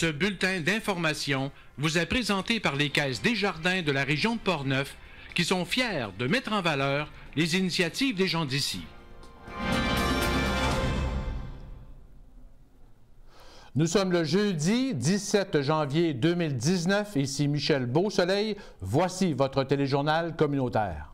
Ce bulletin d'information vous est présenté par les Caisses Desjardins de la région de Portneuf qui sont fiers de mettre en valeur les initiatives des gens d'ici. Nous sommes le jeudi 17 janvier 2019. Ici Michel Beausoleil. Voici votre téléjournal communautaire.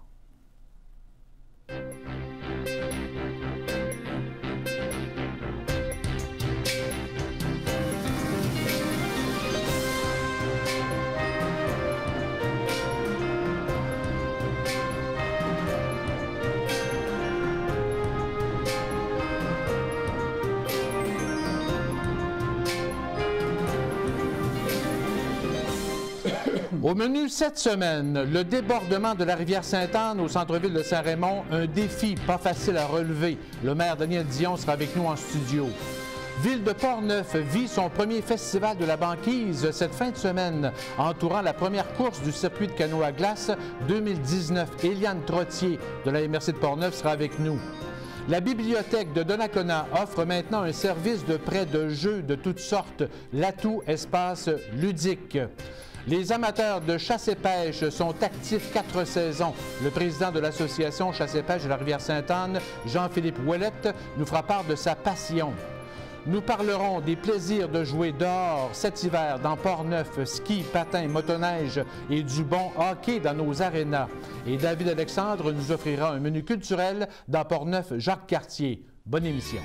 Au menu cette semaine, le débordement de la rivière Sainte-Anne au centre-ville de Saint-Raymond, un défi pas facile à relever. Le maire Daniel Dion sera avec nous en studio. Ville de Portneuf vit son premier festival de la banquise cette fin de semaine, entourant la première course du circuit de canot à glace 2019. Éliane Trottier de la MRC de Portneuf sera avec nous. La bibliothèque de Donnacona offre maintenant un service de prêt de jeux de toutes sortes, l'atout espace ludique. Les amateurs de chasse et pêche sont actifs 4 saisons. Le président de l'association chasse et pêche de la Rivière-Sainte-Anne, Jean-Philippe Ouellette, nous fera part de sa passion. Nous parlerons des plaisirs de jouer dehors cet hiver dans Portneuf, ski, patin, motoneige et du bon hockey dans nos arénas. Et David Alexandre nous offrira un menu culturel dans Portneuf-Jacques-Cartier. Bonne émission.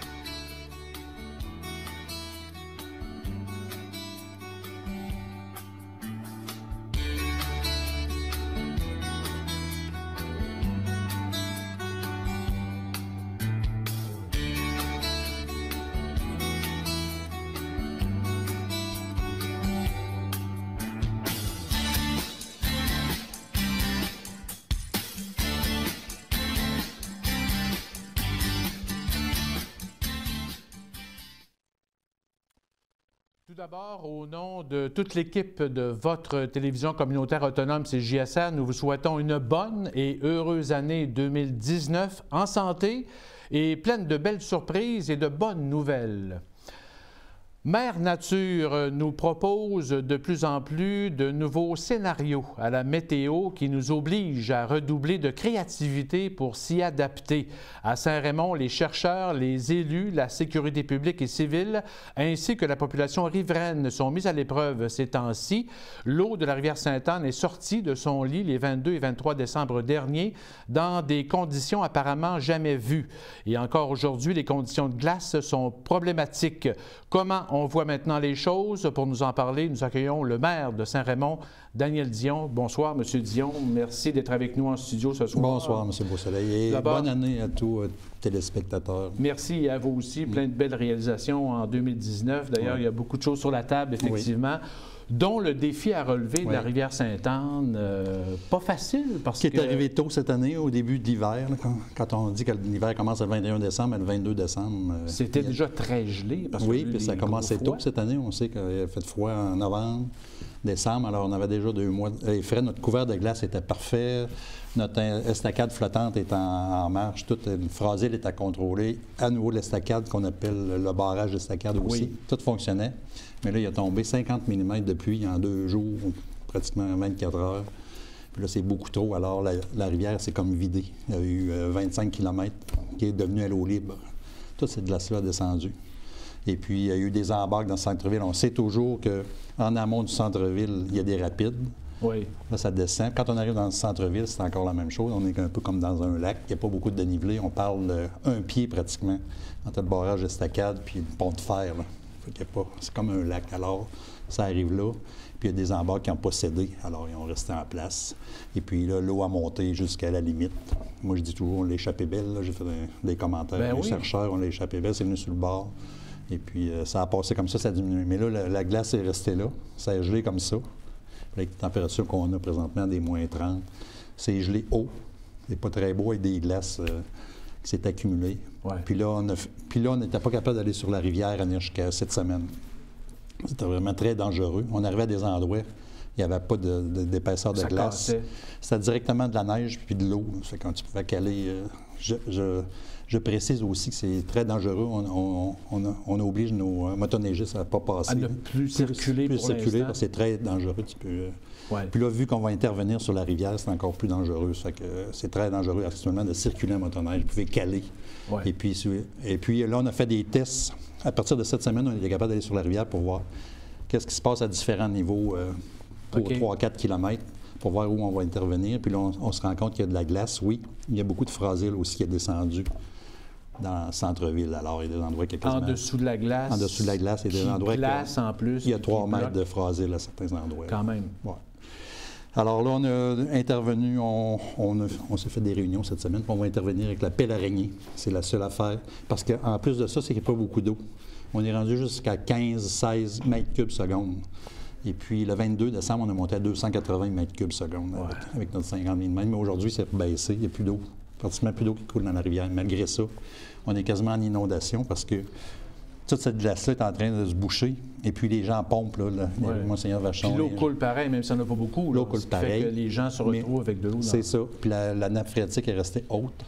Tout d'abord, au nom de toute l'équipe de votre télévision communautaire autonome CJSR, nous vous souhaitons une bonne et heureuse année 2019 en santé et pleine de belles surprises et de bonnes nouvelles. Mère Nature nous propose de plus en plus de nouveaux scénarios à la météo qui nous obligent à redoubler de créativité pour s'y adapter. À Saint-Raymond, les chercheurs, les élus, la sécurité publique et civile, ainsi que la population riveraine sont mis à l'épreuve ces temps-ci. L'eau de la rivière Sainte-Anne est sortie de son lit les 22 et 23 décembre dernier dans des conditions apparemment jamais vues. Et encore aujourd'hui, les conditions de glace sont problématiques. Comment on voit maintenant les choses? Pour nous en parler, nous accueillons le maire de Saint-Raymond, Daniel Dion. Bonsoir, M. Dion. Merci d'être avec nous en studio ce soir. Bonsoir, M. Beausoleil. Et bonne année à tous téléspectateurs. Merci à vous aussi. Plein de belles réalisations en 2019. D'ailleurs, il y a beaucoup de choses sur la table, effectivement. Oui. Dont le défi à relever de la rivière Sainte-Anne, pas facile parce qui est arrivé tôt cette année, au début de l'hiver, quand on dit que l'hiver commence le 21 décembre, le 22 décembre. C'était déjà très gelé. Parce oui, puis ça a commencé tôt cette année. On sait qu'il a fait froid en novembre, décembre, alors on avait déjà 2 mois. Les frais, notre couvert de glace était parfait, notre estacade flottante est en marche, toute une phrasile est à contrôler. À nouveau, l'estacade qu'on appelle le barrage d'estacade aussi, tout fonctionnait. Mais là, il a tombé 50 mm de pluie en 2 jours, pratiquement 24 heures. Puis là, c'est beaucoup trop. Alors, la rivière s'est comme vidée. Il y a eu 25 km qui est devenu à l'eau libre. Toute cette glace-là a descendu. Et puis, il y a eu des embarques dans le centre-ville. On sait toujours qu'en amont du centre-ville, il y a des rapides. Oui. Là, ça descend. Quand on arrive dans le centre-ville, c'est encore la même chose. On est un peu comme dans un lac. Il n'y a pas beaucoup de dénivelé. On parle d'un pied pratiquement entre le barrage d'estacade puis le pont de fer, là. C'est comme un lac. Alors, ça arrive là. Puis il y a des embarques qui n'ont pas cédé. Alors, ils ont resté en place. Et puis là, l'eau a monté jusqu'à la limite. Moi, je dis toujours, on l'a échappé belle. J'ai fait des commentaires. Les chercheurs, on l'a échappé belle. C'est venu sur le bord. Et puis, ça a passé comme ça a diminué. Mais là, la glace est restée là. Ça a gelé comme ça. Avec la température qu'on a présentement, des moins 30, c'est gelé haut. C'est pas très beau avec des glaces qui s'est accumulées. Ouais. Puis là, on n'était pas capable d'aller sur la rivière jusqu'à cette semaine. C'était vraiment très dangereux. On arrivait à des endroits, Il n'y avait pas d'épaisseur de Ça glace. cassait. C'était directement de la neige puis de l'eau. C'est quand tu pouvais caler. Je précise aussi que c'est très dangereux. On oblige nos motoneigistes à ne pas passer. À ne plus circuler plus pour circuler, l'instant. parce que c'est très dangereux. Tu peux, Ouais. Puis là, vu qu'on va intervenir sur la rivière, c'est encore plus dangereux. Ça fait que c'est très dangereux actuellement de circuler en motoneige. Vous pouvez caler. Ouais. Et puis là, on a fait des tests. À partir de cette semaine, on était capable d'aller sur la rivière pour voir qu'est-ce qui se passe à différents niveaux pour OK. 3-4 km, pour voir où on va intervenir. Puis là, on se rend compte qu'il y a de la glace, oui. Il y a beaucoup de fragiles aussi qui est descendu dans le centre-ville. Alors, il y a des endroits qui En dessous de la glace. En dessous de la glace, il y a des endroits glace en plus. il y a 3 qui mètres bloque. de fragiles à certains endroits. Quand même. Ouais. Alors là, on a intervenu, on s'est fait des réunions cette semaine, puis on va intervenir avec la pelle araignée. C'est la seule affaire. Parce qu'en plus de ça, c'est qu'il n'y a pas beaucoup d'eau. On est rendu jusqu'à 15-16 mètres cubes secondes. Et puis le 22 décembre, on a monté à 280 mètres cubes secondes avec notre 50 000 mètres. Mais aujourd'hui, c'est baissé. Il n'y a plus d'eau. Pratiquement plus d'eau qui coule dans la rivière. Malgré ça, on est quasiment en inondation parce que toute cette glace-là est en train de se boucher. Et puis les gens pompent, là, Monseigneur Vachon. Puis l'eau coule pareil, même si on n'a pas beaucoup. L'eau là, coule ce qui fait pareil. que les gens se retrouvent avec de l'eau. Dans... C'est ça. Puis la nappe phréatique est restée haute.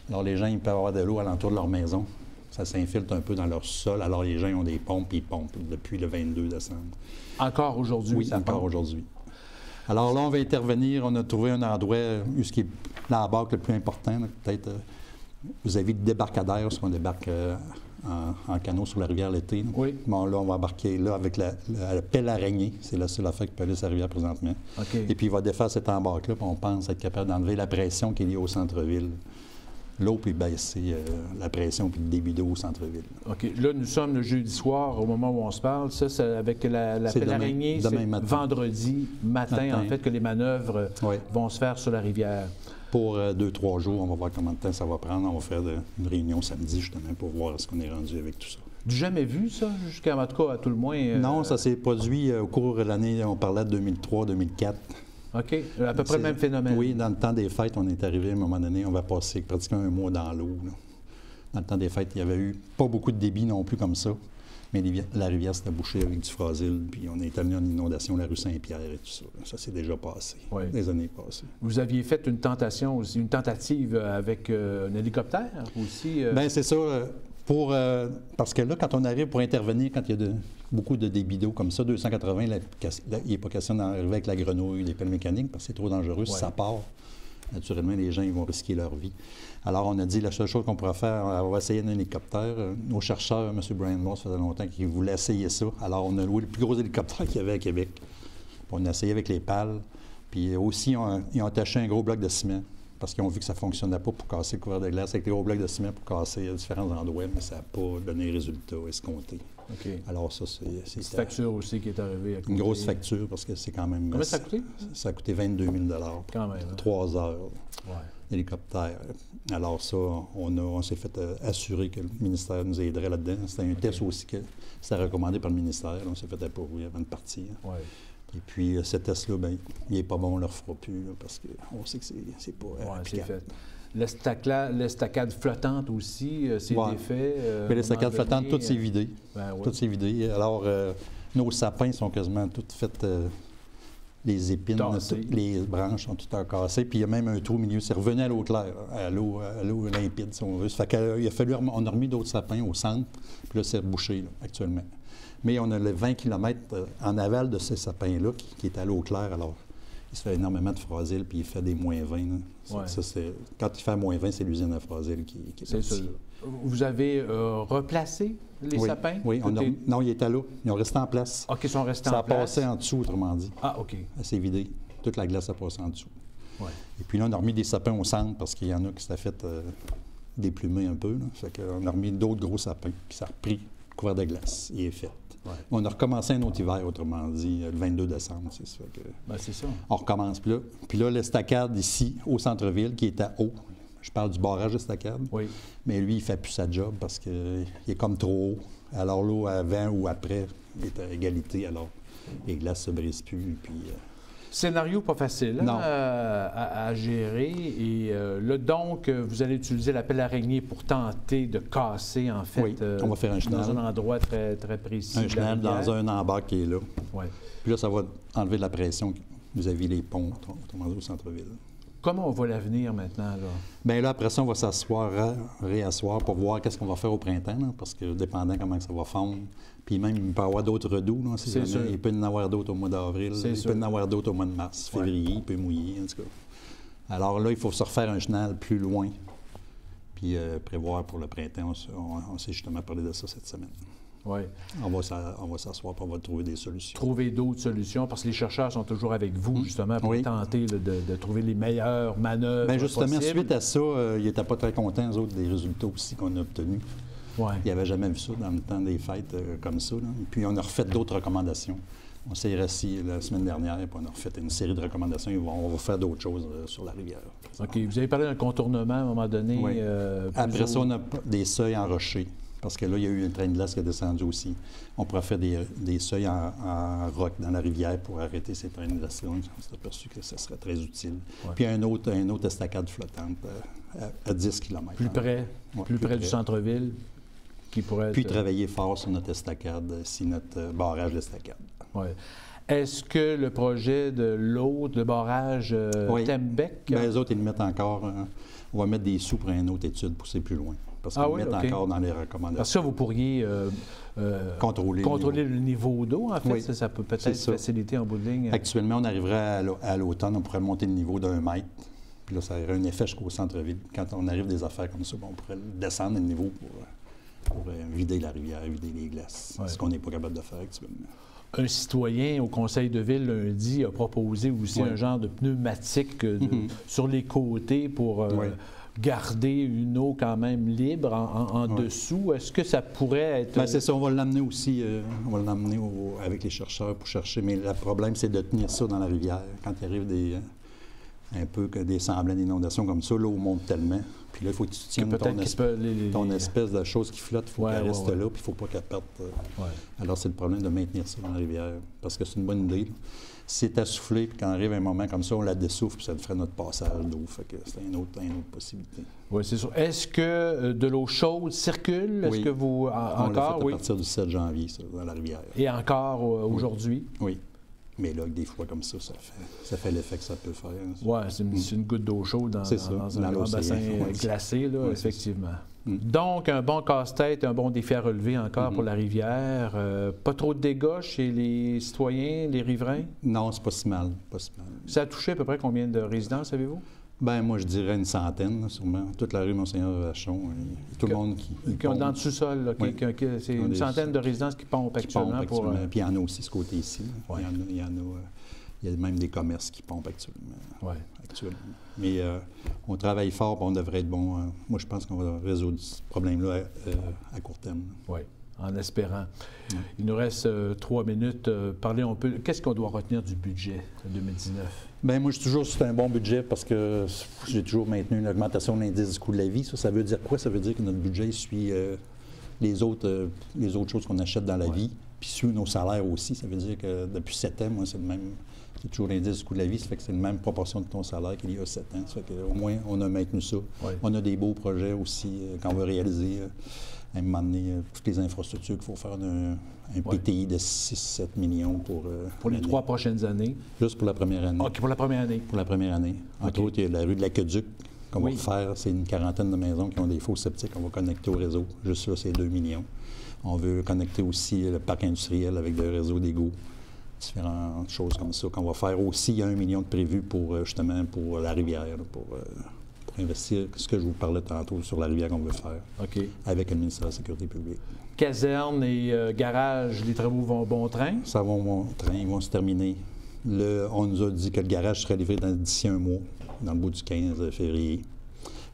Alors les gens, ils peuvent avoir de l'eau alentour de leur maison. Ça s'infiltre un peu dans leur sol. Alors les gens, ils ont des pompes, ils pompent depuis le 22 décembre. Encore aujourd'hui? Oui, encore aujourd'hui. Alors là, on va intervenir. On a trouvé un endroit où ce qui est l'embarque le plus important, là, peut-être vis-à-vis du débarcadère, parce qu'on débarque en canot sur la rivière l'été. Oui. Bon, là, on va embarquer là avec la pelle araignée. C'est la seule affaire qui peut aller sur la rivière présentement. OK. Et puis, il va défaire cette embarque-là, puis on pense être capable d'enlever la pression qui est liée au centre-ville. L'eau peut baisser la pression puis le débit d'eau au centre-ville. OK. Là, nous sommes le jeudi soir, au moment où on se parle. Ça, c'est avec la C'est pelle demain- araignée, demain c'est matin. vendredi matin, en fait, que les manœuvres Oui. vont se faire sur la rivière. Pour 2-3 jours, on va voir combien de temps ça va prendre. On va faire une réunion samedi, justement, pour voir ce qu'on est rendu avec tout ça. Du jamais vu, ça, jusqu'à, en tout cas, à tout le moins? Non, ça s'est produit au cours de l'année, on parlait de 2003-2004. OK. À peu près le même phénomène. Oui, dans le temps des fêtes, on est arrivé à un moment donné, on va passer pratiquement un mois dans l'eau. Là. Dans le temps des fêtes, il n'y avait eu pas beaucoup de débit non plus comme ça, mais la rivière s'était bouchée avec du frasile, puis on est allé en inondation la rue Saint-Pierre et tout ça. Ça s'est déjà passé, les années passées. Vous aviez fait une tentation aussi, une tentative avec un hélicoptère aussi? Bien, c'est ça. Parce que là, quand on arrive pour intervenir, quand il y a beaucoup de débit d'eau comme ça, 280, il n'est pas question d'arriver avec la grenouille, les pelles mécaniques, parce que c'est trop dangereux. Si ça part, naturellement, les gens ils vont risquer leur vie. Alors, on a dit, la seule chose qu'on pourrait faire, on va essayer un hélicoptère. Nos chercheurs, M. Brian Moss, ça faisait longtemps qu'ils voulaient essayer ça. Alors, on a loué le plus gros hélicoptère qu'il y avait à Québec. Puis on a essayé avec les pales. Puis aussi, ils ont attaché un gros bloc de ciment, parce qu'ils ont vu que ça ne fonctionnait pas pour casser le couvert de glace, avec les gros blocs de ciment pour casser à différents endroits, mais ça n'a pas donné résultat escompté. OK. Alors ça, c'est Petite facture aussi qui est arrivée à côté. une grosse facture, parce que c'est quand même... Combien ça a coûté? Ça a coûté 22 000 Quand même. 3 heures Ouais. d'hélicoptère. Alors ça, on s'est fait assurer que le ministère nous aiderait là-dedans. C'était un test aussi que c'était recommandé par le ministère. On s'est fait approuver avant de partir. Ouais. Et puis, ce test-là, bien, il n'est pas bon, on ne le refera plus, là, parce qu'on sait que c'est pas c'est applicable. fait. L'estacade flottante aussi, c'est défait. Mais l'estacade flottante, tout s'est vidé. Ben, ouais. Tout s'est vidé. Alors, nos sapins sont quasiment tous faits... les épines, les branches sont toutes cassées. Puis il y a même un trou au milieu. C'est revenu à l'eau claire, à l'eau limpide, si on veut. Ça fait qu'il a fallu... On a remis d'autres sapins au centre, puis là, c'est rebouché, là, actuellement. Mais on a les 20 km en aval de ces sapins-là qui est à l'eau claire. Alors, il se fait énormément de frasile, puis il fait des moins 20. Quand il fait moins 20, c'est l'usine à frasile qui est C'est ça. Vous avez replacé les sapins? Oui, non, il était là. Ils ont resté en place. OK, ils sont restés ça en place. Ça a passé en dessous, autrement dit. Ah, OK. C'est vidé. Toute la glace a passé en dessous. Ouais. Et puis là, on a remis des sapins au centre parce qu'il y en a qui s'étaient fait déplumer un peu. Là. Fait qu'on a remis d'autres gros sapins. Puis ça a repris le couvert de glace. Il est fait. Ouais. On a recommencé un autre hiver, autrement dit, le 22 décembre. C'est ça. C'est ça. On recommence. Puis là, l'estacade ici, au centre-ville, qui est à eau. Je parle du barrage d'estacade. Oui. Mais lui, il ne fait plus sa job parce qu'il est comme trop haut. Alors l'eau, avant ou après, il est à égalité. Alors les glaces ne se brisent plus. Puis, Scénario pas facile hein, à gérer. Et là, donc, vous allez utiliser la pelle araignée pour tenter de casser, en fait, on va faire un chenal. dans un endroit très, très précis. Un chenal dans un embarque qui est là. Ouais. Puis là, ça va enlever de la pression vis-à-vis les ponts, autrement dit, au centre-ville. Comment on voit l'avenir maintenant, là? Bien là, après ça, on va s'asseoir, réasseoir pour voir qu'est-ce qu'on va faire au printemps, là, parce que dépendant comment ça va fondre. Puis même, il peut y avoir d'autres redoux. Là, si jamais, il peut y en avoir d'autres au mois d'avril. Il peut y en avoir d'autres au mois de mars, février, il peut mouiller, en tout cas. Alors là, il faut se refaire un chenal plus loin, puis prévoir pour le printemps. On s'est justement parlé de ça cette semaine. Oui. On va s'asseoir pour on va trouver des solutions. Trouver d'autres solutions, parce que les chercheurs sont toujours avec vous, justement, pour tenter de trouver les meilleures manœuvres. Bien, justement, possibles. suite à ça, ils n'étaient pas très contents, eux autres, des résultats aussi qu'on a obtenus. Ouais. Ils n'avaient jamais vu ça dans le temps des fêtes comme ça. Là. Et puis, on a refait d'autres recommandations. On s'est rassis la semaine dernière, et puis on a refait une série de recommandations. On va faire d'autres choses sur la rivière. OK. Vous avez parlé d'un contournement à un moment donné. Oui. Après ça, on a des seuils en rocher. Parce que là, il y a eu un train de glace qui est descendu aussi. On pourrait faire des seuils en roc dans la rivière pour arrêter ces trains de glace-là. On s'est aperçu que ça serait très utile. Ouais. Puis un autre estacade flottante à 10 km. Plus près, plus près du centre-ville, qui pourrait être... Puis travailler fort sur notre estacade, notre barrage d'estacade. Oui. Est-ce que le projet de l'autre, le barrage Tembec... Bien, les autres, ils le mettent encore... on va mettre des sous pour une autre étude pour c'est plus loin. Parce qu'on le met encore dans les recommandations. Parce que ça, vous pourriez contrôler le niveau d'eau, en fait. Oui. Ça peut peut-être faciliter en bout de ligne. Actuellement, on arriverait à l'automne, on pourrait monter le niveau d'1 mètre. Puis là, ça aurait un effet jusqu'au centre-ville. Quand on arrive des affaires comme ça, on pourrait descendre le niveau pour vider la rivière, vider les glaces. Ce qu'on n'est pas capable de faire actuellement. Un citoyen au conseil de ville lundi a proposé aussi un genre de pneumatique sur les côtés pour... garder une eau quand même libre en dessous. Est-ce que ça pourrait être... Bien, c'est ça, on va l'amener aussi, on va l'amener avec les chercheurs pour chercher, mais le problème, c'est de tenir ça dans la rivière. Quand il arrive des semblants d'inondations comme ça, l'eau monte tellement. Puis là, il faut que tu tiennes ton espèce de chose qui flotte, il faut qu'elle reste là, puis il ne faut pas qu'elle parte. Alors, c'est le problème de maintenir ça dans la rivière, parce que c'est une bonne idée. Là. Si c'est assoufflé, puis quand arrive un moment comme ça, on la dessouffle, puis ça ferait notre passage d'eau. Fait que c'est une autre possibilité. Oui, c'est sûr. Est-ce que de l'eau chaude circule? Est-ce que vous... On l'a fait à partir du 7 janvier, ça, dans la rivière. Et encore aujourd'hui? Oui. Mais là, des fois comme ça fait l'effet que ça peut faire. Oui, c'est une goutte d'eau chaude dans un grand bassin glacé, là, effectivement. Donc, un bon casse-tête, un bon défi à relever encore pour la rivière. Pas trop de dégâts chez les citoyens, les riverains? Non, c'est pas si mal. Ça a touché à peu près combien de résidences, savez-vous? Bien, moi, je dirais une centaine, là, sûrement. Toute la rue Monseigneur-Vachon. Tout le monde qui pompe. Dans le sous-sol, c'est une centaine de résidences qui pompent actuellement. Puis il y en a aussi ce côté-ci. Il y a même des commerces qui pompent actuellement. Mais on travaille fort, on devrait être bon. Moi, je pense qu'on va résoudre ce problème-là à court terme. Oui, en espérant. Il nous reste 3 minutes. Parlez un peu. Qu'est-ce qu'on doit retenir du budget 2019? Bien, moi, je suis toujours sur un bon budget parce que j'ai toujours maintenu une augmentation de l'indice du coût de la vie. Ça veut dire quoi? Ça veut dire que notre budget suit les autres choses qu'on achète dans la vie, puis suit nos salaires aussi. Ça veut dire que depuis 7 ans, moi, c'est le même... C'est toujours l'indice du coût de la vie, ça fait que c'est la même proportion de ton salaire qu'il y a 7 ans. Ça fait qu'au moins, on a maintenu ça. On a des beaux projets aussi qu'on veut réaliser. À un moment donné, toutes les infrastructures qu'il faut faire un PTI de 6-7 millions pour les 3 prochaines années. Juste pour la première année. OK, pour la première année. Pour la première année. Entre autres, il y a la rue de l'Aqueduc qu'on va faire. C'est une quarantaine de maisons qui ont des faux septiques qu'on va connecter au réseau. Juste là, c'est 2 millions. On veut connecter aussi le parc industriel avec le réseau d'égouts. Différentes choses comme ça qu'on va faire aussi. Il y a 1 million de prévus justement pour la rivière, pour investir ce que je vous parlais tantôt sur la rivière qu'on veut faire avec le ministère de la Sécurité publique. Caserne et garage, les travaux vont bon train? Ça va bon train, ils vont se terminer. On nous a dit que le garage serait livré d'ici 1 mois, dans le bout du 15 février.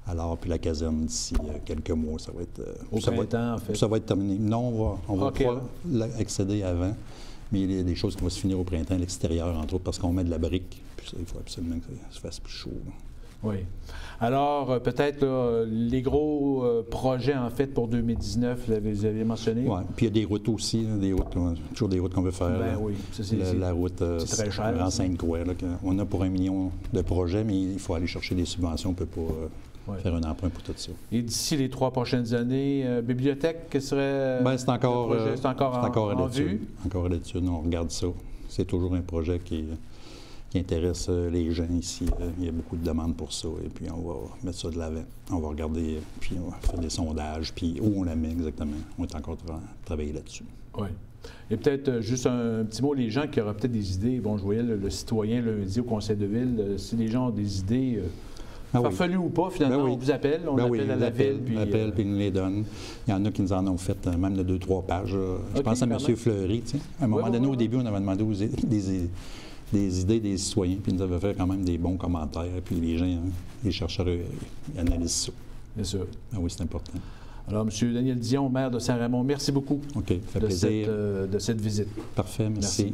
Alors, puis la caserne d'ici quelques mois, ça va être... Au printemps, en fait? Ça va être terminé. Non, on va pouvoir accéder avant. Mais il y a des choses qui vont se finir au printemps à l'extérieur, entre autres, parce qu'on met de la brique. Puis ça, il faut absolument que ça se fasse plus chaud. Oui. Alors, peut-être les gros projets, en fait, pour 2019, vous avez mentionné. Oui, puis il y a des routes aussi, là, toujours des routes qu'on veut faire. Ben oui, ça, la route très cher, en Sainte-Croix. On a pour 1 million de projets, mais il faut aller chercher des subventions. On ne peut pas faire un emprunt pour tout ça. Et d'ici les 3 prochaines années, bibliothèque, quel serait c'est encore en vue? Encore à l'étude, on regarde ça. C'est toujours un projet qui intéresse les gens ici. Il y a beaucoup de demandes pour ça. Et puis, on va mettre ça de l'avant. On va regarder, puis on va faire des sondages, puis où on la met exactement. On est encore travailler là-dessus. Oui. Et peut-être juste un petit mot, les gens qui auraient peut-être des idées. Bon, je voyais le citoyen lundi au conseil de ville. Si les gens ont des idées, farfelues ou pas, finalement, on vous appelle. On appelle à la ville. Puis ils nous les donnent. Il y en a qui nous en ont fait même de 2-3 pages. Je pense à M. Fleury. À un moment donné, au début, on avait demandé des idées des citoyens, puis ils nous avaient fait quand même des bons commentaires, puis les gens, les chercheurs, ils analysent ça. Bien sûr. Ah oui, c'est important. Alors, M. Daniel Dion, maire de Saint-Raymond, merci beaucoup de cette visite. Parfait, merci.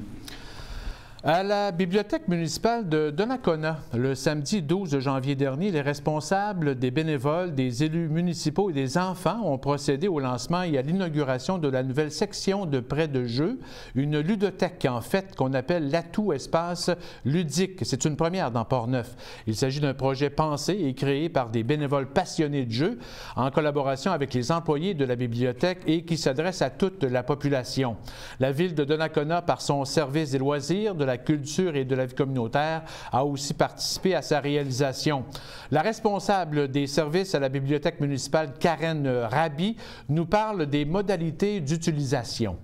À la bibliothèque municipale de Donnacona, le samedi 12 janvier dernier, les responsables, des bénévoles, des élus municipaux et des enfants ont procédé au lancement et à l'inauguration de la nouvelle section de prêt de jeux, une ludothèque en fait qu'on appelle l'Atout Espace Ludique. C'est une première dans Port-Neuf. Il s'agit d'un projet pensé et créé par des bénévoles passionnés de jeux en collaboration avec les employés de la bibliothèque et qui s'adresse à toute la population. La ville de Donnacona, par son service des loisirs, de la culture et de la vie communautaire, a aussi participé à sa réalisation. La responsable des services à la bibliothèque municipale, Karen Rabi, nous parle des modalités d'utilisation.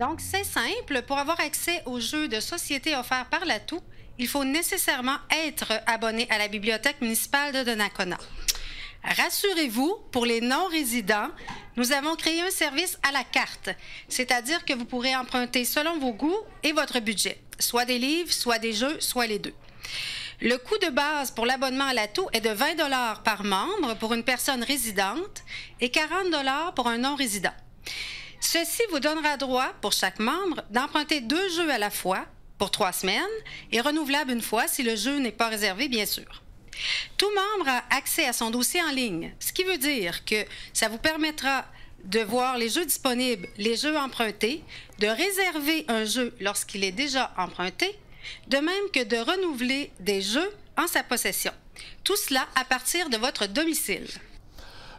Donc, c'est simple. Pour avoir accès aux jeux de société offerts par l'Atout, il faut nécessairement être abonné à la bibliothèque municipale de Donnacona. Rassurez-vous, pour les non-résidents, nous avons créé un service à la carte, c'est-à-dire que vous pourrez emprunter selon vos goûts et votre budget, soit des livres, soit des jeux, soit les deux. Le coût de base pour l'abonnement à l'Atout est de 20 $ par membre pour une personne résidente et 40 $ pour un non-résident. Ceci vous donnera droit, pour chaque membre, d'emprunter 2 jeux à la fois pour 3 semaines et renouvelable une fois si le jeu n'est pas réservé, bien sûr. Tout membre a accès à son dossier en ligne, ce qui veut dire que ça vous permettra de voir les jeux disponibles, les jeux empruntés, de réserver un jeu lorsqu'il est déjà emprunté, de même que de renouveler des jeux en sa possession. Tout cela à partir de votre domicile.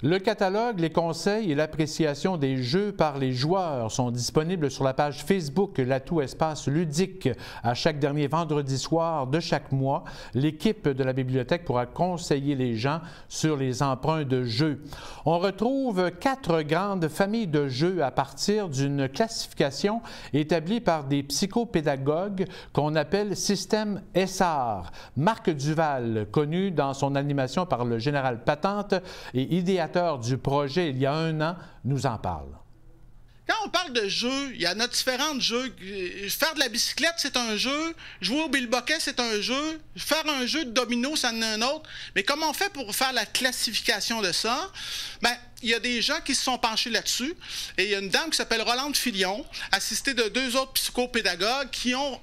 Le catalogue, les conseils et l'appréciation des jeux par les joueurs sont disponibles sur la page Facebook l'Atout Espace Ludique. À chaque dernier vendredi soir de chaque mois, l'équipe de la bibliothèque pourra conseiller les gens sur les emprunts de jeux. On retrouve 4 grandes familles de jeux à partir d'une classification établie par des psychopédagogues qu'on appelle système SR. Marc Duval, connu dans son animation par le général Patente et idéateur du projet il y a 1 an, nous en parle. Quand on parle de jeux, il y en a différents jeux. Faire de la bicyclette, c'est un jeu. Jouer au bilboquet, c'est un jeu. Faire un jeu de domino, ça en est un autre. Mais comment on fait pour faire la classification de ça? Bien, il y a des gens qui se sont penchés là-dessus. Et il y a une dame qui s'appelle Rolande Filion, assistée de 2 autres psychopédagogues, qui ont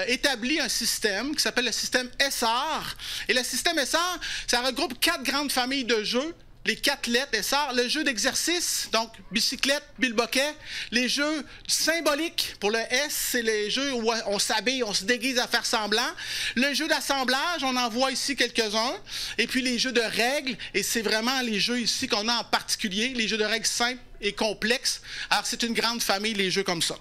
établi un système qui s'appelle le système SR. Et le système SR, ça regroupe 4 grandes familles de jeux. Les 4 lettres SR, le jeu d'exercice, donc bicyclette, bilboquet, les jeux symboliques, pour le S, c'est les jeux où on s'habille, on se déguise à faire semblant, le jeu d'assemblage, on en voit ici quelques-uns, et puis les jeux de règles, et c'est vraiment les jeux ici qu'on a en particulier, les jeux de règles simples et complexes. Alors c'est une grande famille, les jeux comme ça.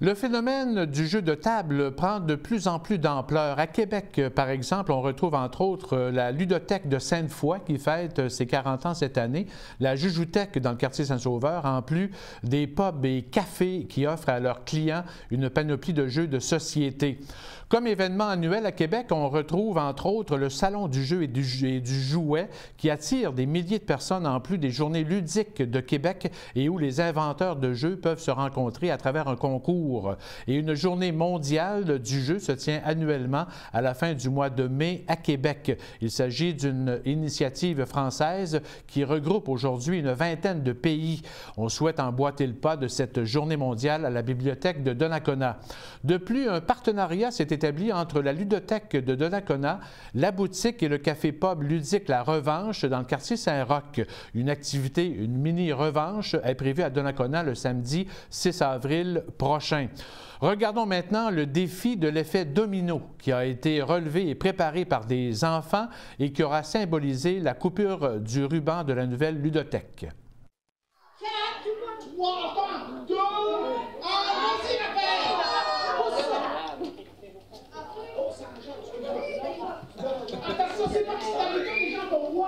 Le phénomène du jeu de table prend de plus en plus d'ampleur. À Québec, par exemple, on retrouve entre autres la ludothèque de Sainte-Foy qui fête ses 40 ans cette année, la Jujoutèque dans le quartier Saint-Sauveur, en plus des pubs et cafés qui offrent à leurs clients une panoplie de jeux de société. Comme événement annuel à Québec, on retrouve entre autres le Salon du jeu et du jouet qui attire des milliers de personnes en plus des journées ludiques de Québec et où les inventeurs de jeux peuvent se rencontrer à travers un concours. cours. Et une journée mondiale du jeu se tient annuellement à la fin du mois de mai à Québec. Il s'agit d'une initiative française qui regroupe aujourd'hui une vingtaine de pays. On souhaite emboîter le pas de cette journée mondiale à la bibliothèque de Donnacona. De plus, un partenariat s'est établi entre la ludothèque de Donnacona, la boutique et le café-pub ludique La Revanche dans le quartier Saint-Roch. Une activité, une mini-revanche est prévue à Donnacona le samedi 6 avril prochain. Regardons maintenant le défi de l'effet domino qui a été relevé et préparé par des enfants et qui aura symbolisé la coupure du ruban de la nouvelle ludothèque. 4, 3, 2, 1, vas-y la paix! Attention, c'est pas que c'est avec les gens comme wow!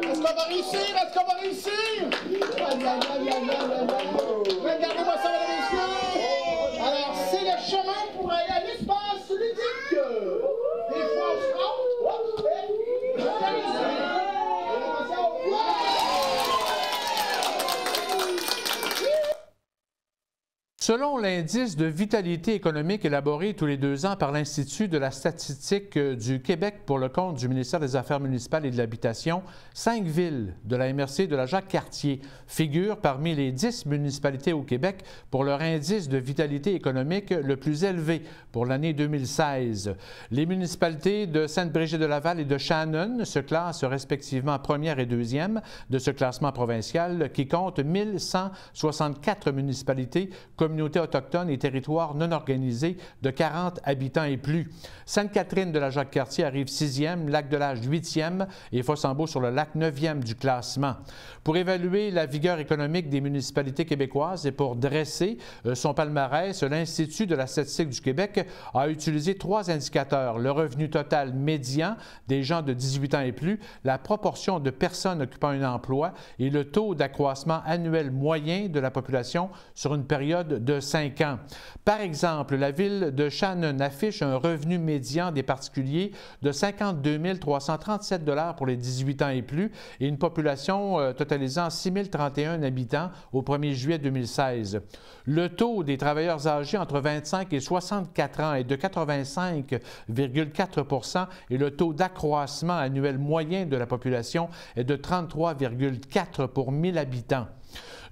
Est-ce qu'on va réussir? Est-ce qu'on va réussir? Regardez-moi ça, mesdames et messieurs! Alors, c'est le chemin pour aller à l'espace ludique! Des fois, on se trompe. Selon l'indice de vitalité économique élaboré tous les 2 ans par l'Institut de la statistique du Québec pour le compte du ministère des Affaires municipales et de l'Habitation, 5 villes de la MRC de la Jacques-Cartier figurent parmi les 10 municipalités au Québec pour leur indice de vitalité économique le plus élevé pour l'année 2016. Les municipalités de Sainte-Brigitte-de-Laval et de Shannon se classent respectivement première et deuxième de ce classement provincial qui compte 1164 municipalités, communautés autochtones et territoires non organisés de 40 habitants et plus. Sainte-Catherine de la Jacques-Cartier arrive 6e, Lac-de-l'Âge 8e et Fossambeau-sur-le-Lac 9e du classement. Pour évaluer la vigueur économique des municipalités québécoises et pour dresser son palmarès, l'Institut de la statistique du Québec a utilisé 3 indicateurs: le revenu total médian des gens de 18 ans et plus, la proportion de personnes occupant un emploi et le taux d'accroissement annuel moyen de la population sur une période de 5 ans. Par exemple, la ville de Shannon affiche un revenu médian des particuliers de 52 337 $ pour les 18 ans et plus et une population totalisant 6 031 habitants au 1er juillet 2016. Le taux des travailleurs âgés entre 25 et 64 ans est de 85,4 % et le taux d'accroissement annuel moyen de la population est de 33,4 pour 1000 habitants.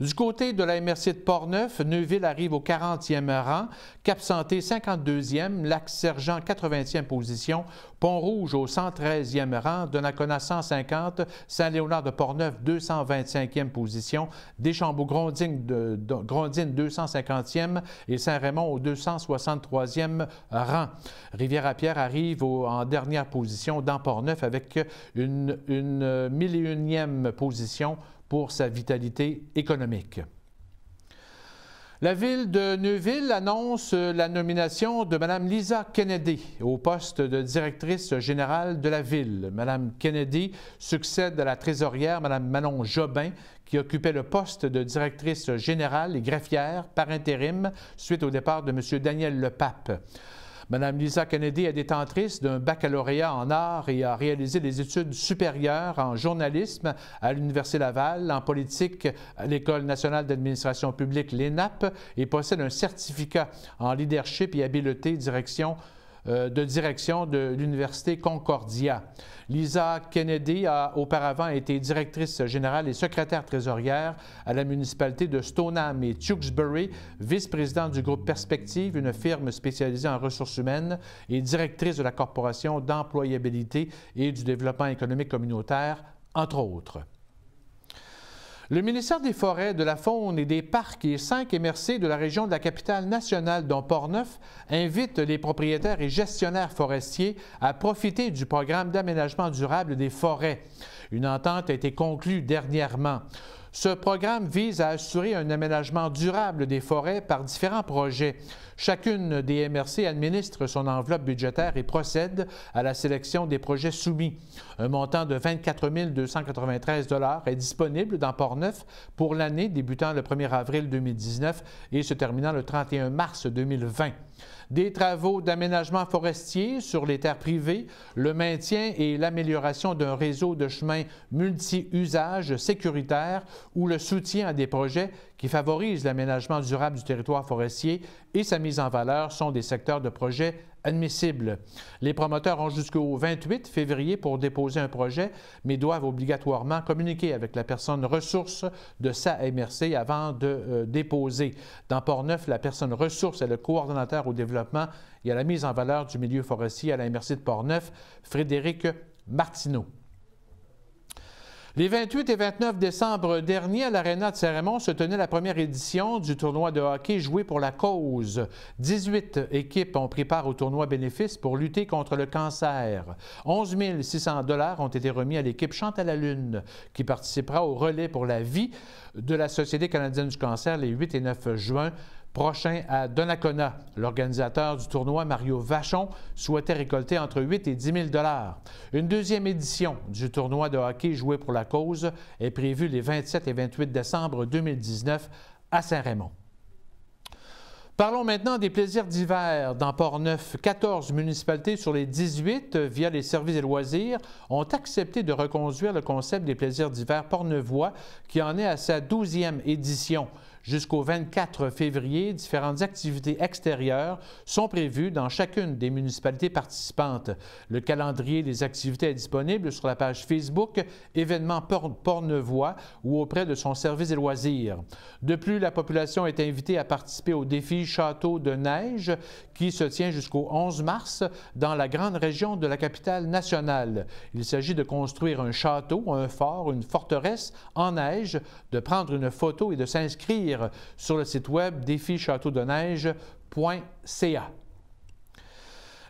Du côté de la MRC de Portneuf, Neuville arrive au 40e rang, Cap-Santé 52e, Lac-Sergent 80e position, Pont-Rouge au 113e rang, Donnacona 150, Saint-Léonard de Portneuf 225e position, Deschambault-Grondines 250e et Saint-Raymond au 263e rang. Rivière-à-Pierre arrive en dernière position dans Portneuf avec une 1001e position pour sa vitalité économique. La ville de Neuville annonce la nomination de Mme Lisa Kennedy au poste de directrice générale de la ville. Mme Kennedy succède à la trésorière Mme Manon Jobin, qui occupait le poste de directrice générale et greffière par intérim suite au départ de M. Daniel Lepape. Mme Lisa Kennedy est détentrice d'un baccalauréat en arts et a réalisé des études supérieures en journalisme à l'Université Laval, en politique à l'École nationale d'administration publique, l'ENAP, et possède un certificat en leadership et habileté de direction de l'Université Concordia. Lisa Kennedy a auparavant été directrice générale et secrétaire trésorière à la municipalité de Stoneham et Tewksbury, vice-présidente du groupe Perspective, une firme spécialisée en ressources humaines, et directrice de la Corporation d'employabilité et du développement économique communautaire, entre autres. Le ministère des Forêts, de la Faune et des Parcs et 5 MRC de la région de la capitale nationale, dont Portneuf, invitent les propriétaires et gestionnaires forestiers à profiter du programme d'aménagement durable des forêts. Une entente a été conclue dernièrement. Ce programme vise à assurer un aménagement durable des forêts par différents projets. Chacune des MRC administre son enveloppe budgétaire et procède à la sélection des projets soumis. Un montant de 24 293 $ est disponible dans Portneuf pour l'année débutant le 1er avril 2019 et se terminant le 31 mars 2020. Des travaux d'aménagement forestier sur les terres privées, le maintien et l'amélioration d'un réseau de chemins multi-usages sécuritaires ou le soutien à des projets qui favorisent l'aménagement durable du territoire forestier et sa mise en valeur sont des secteurs de projets admissibles. Les promoteurs ont jusqu'au 28 février pour déposer un projet, mais doivent obligatoirement communiquer avec la personne ressource de sa MRC avant de déposer. Dans Portneuf, la personne ressource est le coordonnateur au développement et à la mise en valeur du milieu forestier à la MRC de Portneuf, Frédéric Martineau. Les 28 et 29 décembre dernier, à l'Aréna de Saint-Raymond se tenait la première édition du tournoi de hockey Jouer pour la cause. 18 équipes ont pris part au tournoi bénéfice pour lutter contre le cancer. 11 600 $ ont été remis à l'équipe Chante à la Lune, qui participera au relais pour la vie de la Société canadienne du cancer les 8 et 9 juin prochain à Donnacona. L'organisateur du tournoi, Mario Vachon, souhaitait récolter entre 8 et 10 000 $. Une deuxième édition du tournoi de hockey Jouer pour la cause est prévue les 27 et 28 décembre 2019 à Saint-Raymond. Parlons maintenant des plaisirs d'hiver. Dans Portneuf, 14 municipalités sur les 18, via les services et loisirs, ont accepté de reconduire le concept des plaisirs d'hiver portneuvois qui en est à sa 12e édition. Jusqu'au 24 février, différentes activités extérieures sont prévues dans chacune des municipalités participantes. Le calendrier des activités est disponible sur la page Facebook Événements Portneuvois ou auprès de son service et loisirs. De plus, la population est invitée à participer au défi Château de neige qui se tient jusqu'au 11 mars dans la grande région de la capitale nationale. Il s'agit de construire un château, un fort, une forteresse en neige, de prendre une photo et de s'inscrire sur le site web défichâteaudeneige.ca.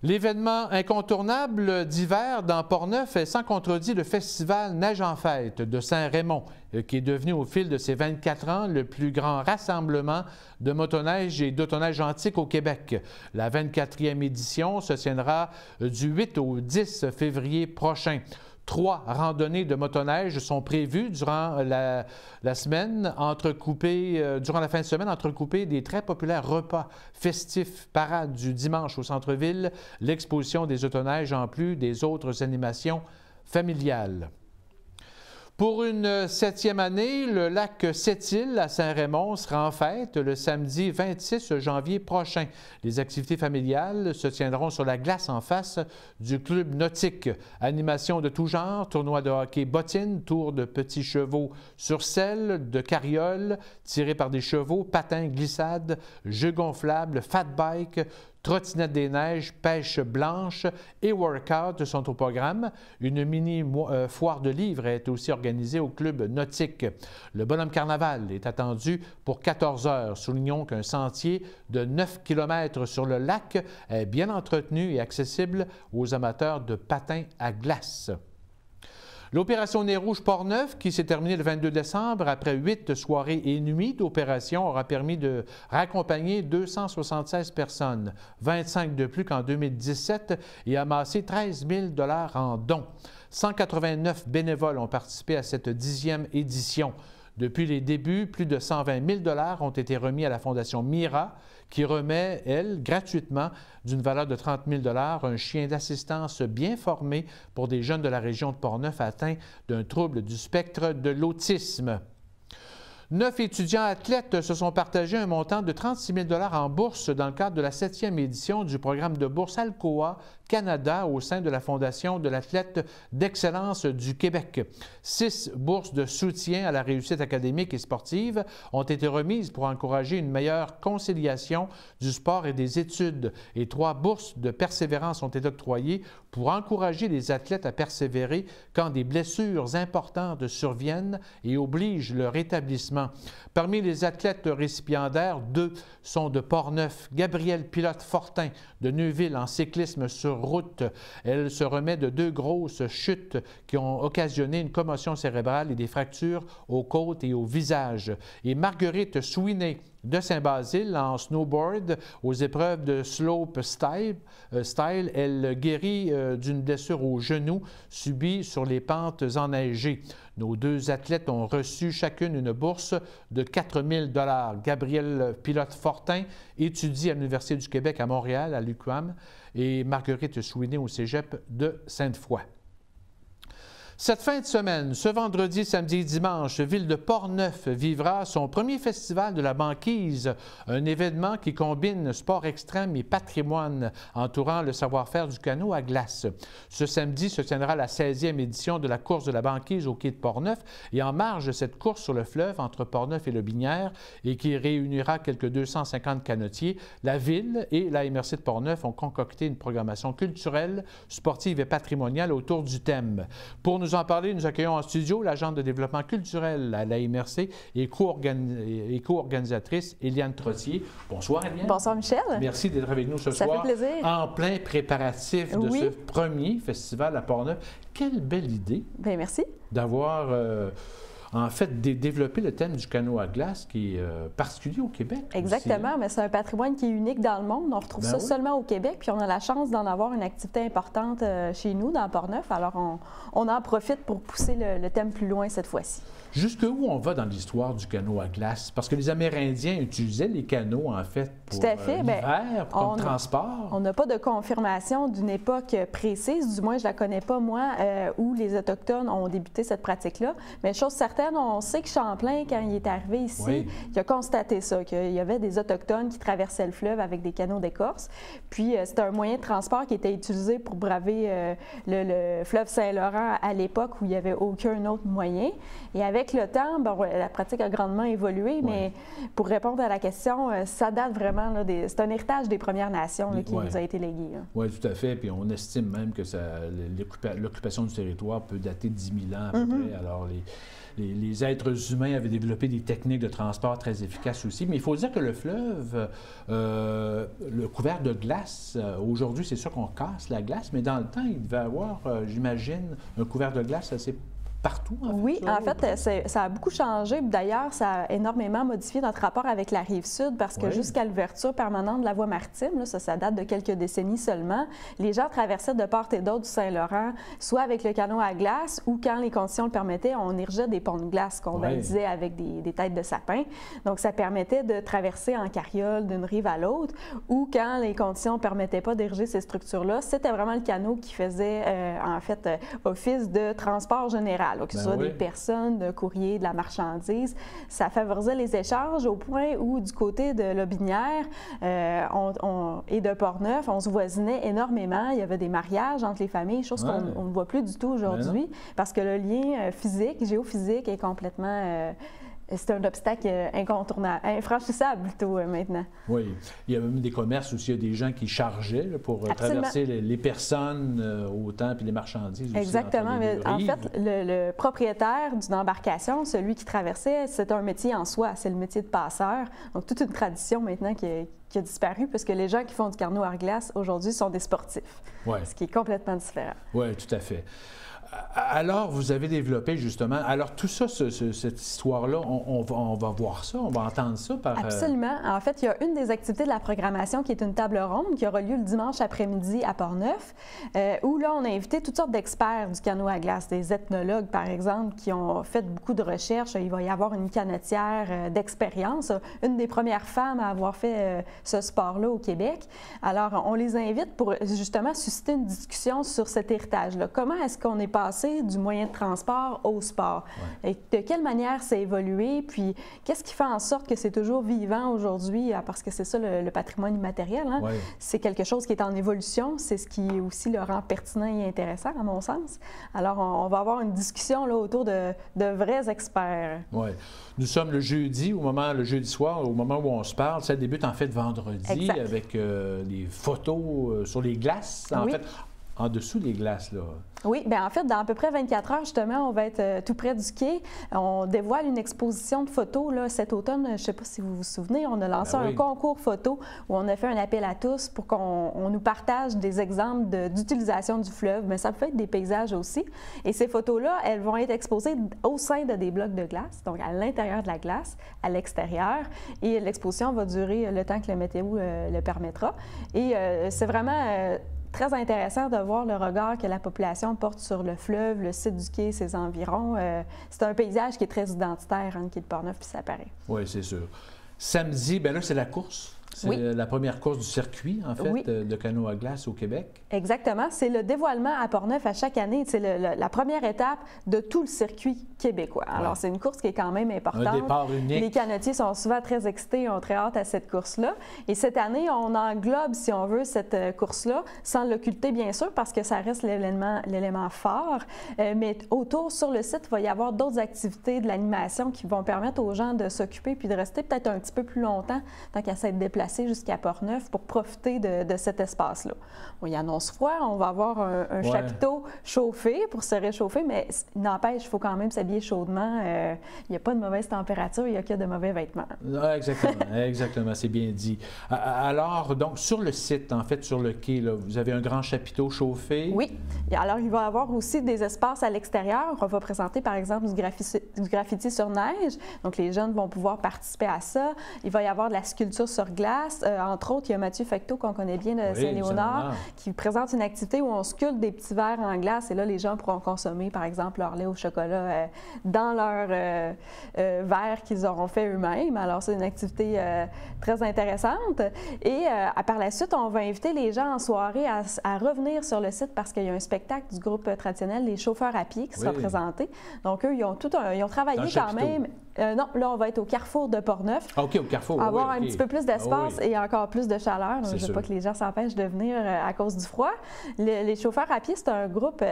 L'événement incontournable d'hiver dans Portneuf est sans contredit le festival Neige en fête de Saint-Raymond, qui est devenu au fil de ses 24 ans le plus grand rassemblement de motoneige et d'autoneige antique au Québec. La 24e édition se tiendra du 8 au 10 février prochain. 3 randonnées de motoneige sont prévues durant la semaine, durant la fin de semaine, entrecoupées des très populaires repas festifs, parades du dimanche au centre-ville, l'exposition des autoneiges en plus des autres animations familiales. Pour une 7e année, le lac Sept-Îles à Saint-Raymond sera en fête le samedi 26 janvier prochain. Les activités familiales se tiendront sur la glace en face du club nautique. Animations de tout genre, tournois de hockey bottine, tours de petits chevaux sur selle, de carrioles tirés par des chevaux, patins, glissades, jeux gonflables, fat bike, trottinette des neiges, pêche blanche et workout sont au programme. Une mini foire de livres est aussi organisée au club nautique. Le bonhomme carnaval est attendu pour 14 heures. Soulignons qu'un sentier de 9 km sur le lac est bien entretenu et accessible aux amateurs de patins à glace. L'opération Nez Rouge Portneuf, qui s'est terminée le 22 décembre, après 8 soirées et nuits d'opération, aura permis de raccompagner 276 personnes, 25 de plus qu'en 2017, et amassé 13 000 $ en dons. 189 bénévoles ont participé à cette 10e édition. Depuis les débuts, plus de 120 000 $ ont été remis à la Fondation Mira, qui remet, elle, gratuitement, d'une valeur de 30 000 $, un chien d'assistance bien formé pour des jeunes de la région de Portneuf atteints d'un trouble du spectre de l'autisme. 9 étudiants athlètes se sont partagés un montant de 36 000 $ en bourse dans le cadre de la 7e édition du programme de bourse Alcoa Canada au sein de la Fondation de l'athlète d'excellence du Québec. 6 bourses de soutien à la réussite académique et sportive ont été remises pour encourager une meilleure conciliation du sport et des études et 3 bourses de persévérance ont été octroyées pour encourager les athlètes à persévérer quand des blessures importantes surviennent et obligent leur établissement. Parmi les athlètes récipiendaires, 2 sont de Portneuf. Gabrielle Pilote-Fortin de Neuville en cyclisme sur route. Elle se remet de 2 grosses chutes qui ont occasionné une commotion cérébrale et des fractures aux côtes et au visage. Et Marguerite Souinet de Saint-Basile en snowboard aux épreuves de slope style. Elle guérit d'une blessure au genou subie sur les pentes enneigées. Nos 2 athlètes ont reçu chacune une bourse de 4 000 $. Gabrielle Pilote-Fortin étudie à l'Université du Québec à Montréal, à l'UQAM, et Marguerite Chouinay au cégep de Sainte-Foy. Cette fin de semaine, ce vendredi, samedi et dimanche, Ville de Portneuf vivra son premier festival de la banquise, un événement qui combine sport extrême et patrimoine entourant le savoir-faire du canot à glace. Ce samedi se tiendra la 16e édition de la course de la banquise au quai de Portneuf et en marge de cette course sur le fleuve entre Portneuf et Lobinière et qui réunira quelques 250 canotiers, la Ville et la MRC de Portneuf ont concocté une programmation culturelle, sportive et patrimoniale autour du thème. Pour nous en parler, nous accueillons en studio l'agente de développement culturel à la MRC et co-organisatrice Éliane Trottier. Bonsoir, Éliane. Bonsoir, Michel. Merci d'être avec nous ce soir. Ça fait plaisir. En plein préparatif de ce premier festival à Portneuf. Quelle belle idée. Bien, merci. D'avoir... en fait, développer le thème du canot à glace qui est particulier au Québec. Exactement, aussi, mais c'est un patrimoine qui est unique dans le monde. On retrouve ça seulement au Québec, puis on a la chance d'en avoir une activité importante chez nous, dans Portneuf. Alors, on en profite pour pousser le thème plus loin cette fois-ci. Jusqu'où on va dans l'histoire du canot à glace? Parce que les Amérindiens utilisaient les canots, en fait, pour l'hiver, comme transport. On n'a pas de confirmation d'une époque précise, du moins je ne la connais pas, moi, où les Autochtones ont débuté cette pratique-là. Mais chose certaine, on sait que Champlain, quand il est arrivé ici, il a constaté ça, qu'il y avait des Autochtones qui traversaient le fleuve avec des canots d'écorce. Puis c'était un moyen de transport qui était utilisé pour braver le fleuve Saint-Laurent à l'époque où il n'y avait aucun autre moyen. Et avec le temps, la pratique a grandement évolué, mais pour répondre à la question, ça date vraiment, c'est un héritage des Premières Nations qui nous a été légué. Oui, tout à fait. Puis on estime même que l'occupation du territoire peut dater de 10 000 ans à peu près. Alors, les êtres humains avaient développé des techniques de transport très efficaces aussi. Mais il faut dire que le fleuve, le couvert de glace, aujourd'hui, c'est sûr qu'on casse la glace, mais dans le temps, il devait avoir, j'imagine, un couvert de glace assez partout. En fait, ça a beaucoup changé. D'ailleurs, ça a énormément modifié notre rapport avec la Rive-Sud parce que jusqu'à l'ouverture permanente de la voie maritime, là, ça date de quelques décennies seulement, les gens traversaient de part et d'autre du Saint-Laurent, soit avec le canot à glace ou, quand les conditions le permettaient, on érigeait des ponts de glace qu'on balisait avec des têtes de sapin. Donc, ça permettait de traverser en carriole d'une rive à l'autre ou, quand les conditions ne permettaient pas d'ériger ces structures-là, c'était vraiment le canot qui faisait, en fait, office de transport général. Que ce soit des personnes, de courrier, de la marchandise. Ça favorisait les échanges au point où, du côté de Lobinière et de Portneuf, on se voisinait énormément. Il y avait des mariages entre les familles, chose qu'on ne voit plus du tout aujourd'hui, parce que le lien physique, géophysique est complètement... c'est un obstacle incontournable, infranchissable plutôt maintenant. Oui. Il y a même des commerces aussi, il y a des gens qui chargeaient pour traverser les personnes autant puis les marchandises. Exactement. Aussi, en fait, le propriétaire d'une embarcation, celui qui traversait, c'est un métier en soi, c'est le métier de passeur. Donc, toute une tradition maintenant qui a disparu parce que les gens qui font du canot à glace aujourd'hui sont des sportifs, ce qui est complètement différent. Oui, tout à fait. Alors, vous avez développé justement... Alors, tout ça, cette histoire-là, on va voir ça, on va entendre ça par... Absolument. En fait, il y a une des activités de la programmation qui est une table ronde qui aura lieu le dimanche après-midi à Portneuf, où là, on a invité toutes sortes d'experts du canot à glace, des ethnologues, par exemple, qui ont fait beaucoup de recherches. Il va y avoir une canotière d'expérience, une des premières femmes à avoir fait ce sport-là au Québec. Alors, on les invite pour justement susciter une discussion sur cet héritage-là. Comment est-ce qu'on est passé du moyen de transport au sport? Et de quelle manière ça a évolué? Puis, qu'est-ce qui fait en sorte que c'est toujours vivant aujourd'hui? Parce que c'est ça le patrimoine immatériel. Hein? C'est quelque chose qui est en évolution. C'est ce qui aussi le rend pertinent et intéressant, à mon sens. Alors, on va avoir une discussion là, autour de vrais experts. Oui. Nous sommes le jeudi soir, au moment où on se parle. Ça débute en fait vendredi avec les photos sur les glaces. En fait, en dessous des glaces, là. Oui, bien en fait, dans à peu près 24 heures, justement, on va être tout près du quai. On dévoile une exposition de photos. Là, cet automne, je ne sais pas si vous vous souvenez, on a lancé un concours photo où on a fait un appel à tous pour qu'on nous partage des exemples d'utilisation du fleuve, mais ça peut être des paysages aussi. Et ces photos-là, elles vont être exposées au sein de des blocs de glace, donc à l'intérieur de la glace, à l'extérieur. Et l'exposition va durer le temps que le météo le permettra. Et c'est vraiment... très intéressant de voir le regard que la population porte sur le fleuve, le site du quai, ses environs. C'est un paysage qui est très identitaire entre le quai de Portneuf, puis ça paraît. Oui, c'est sûr. Samedi, bien là, c'est la course. C'est la première course du circuit, en fait, de canot à glace au Québec. Exactement. C'est le dévoilement à Portneuf à chaque année. C'est la première étape de tout le circuit québécois. Alors, c'est une course qui est quand même importante. Un départ unique. Les canotiers sont souvent très excités, ont très hâte à cette course-là. Et cette année, on englobe, si on veut, cette course-là, sans l'occulter, bien sûr, parce que ça reste l'élément fort. Mais autour, sur le site, il va y avoir d'autres activités de l'animation qui vont permettre aux gens de s'occuper puis de rester peut-être un petit peu plus longtemps tant qu'à s'être déplacés jusqu'à Portneuf pour profiter de cet espace-là. Bon, il annonce froid, on va avoir un chapiteau chauffé pour se réchauffer, mais n'empêche, il faut quand même s'habiller chaudement. Il n'y a pas de mauvaise température, il n'y a que de mauvais vêtements. Exactement, exactement, c'est bien dit. Alors, donc, sur le site, en fait, sur le quai, là, vous avez un grand chapiteau chauffé? Oui. Alors, il va y avoir aussi des espaces à l'extérieur. On va présenter, par exemple, du graffiti sur neige. Donc, les jeunes vont pouvoir participer à ça. Il va y avoir de la sculpture sur glace. Entre autres, il y a Mathieu Fecteau, qu'on connaît bien de Saint-Léonard, qui présente une activité où on sculpte des petits verres en glace et là, les gens pourront consommer, par exemple, leur lait au chocolat dans leur verre qu'ils auront fait eux-mêmes. Alors, c'est une activité très intéressante. Et par la suite, on va inviter les gens en soirée à revenir sur le site parce qu'il y a un spectacle du groupe traditionnel, les chauffeurs à pied, qui sera présenté. Donc, eux, ils ont travaillé quand même. Non, là, on va être au carrefour de Portneuf. OK, au carrefour. Avoir un petit peu plus d'espace et encore plus de chaleur. Donc, je ne veux pas que les gens s'empêchent de venir à cause du froid. Les chauffeurs à pied, c'est un groupe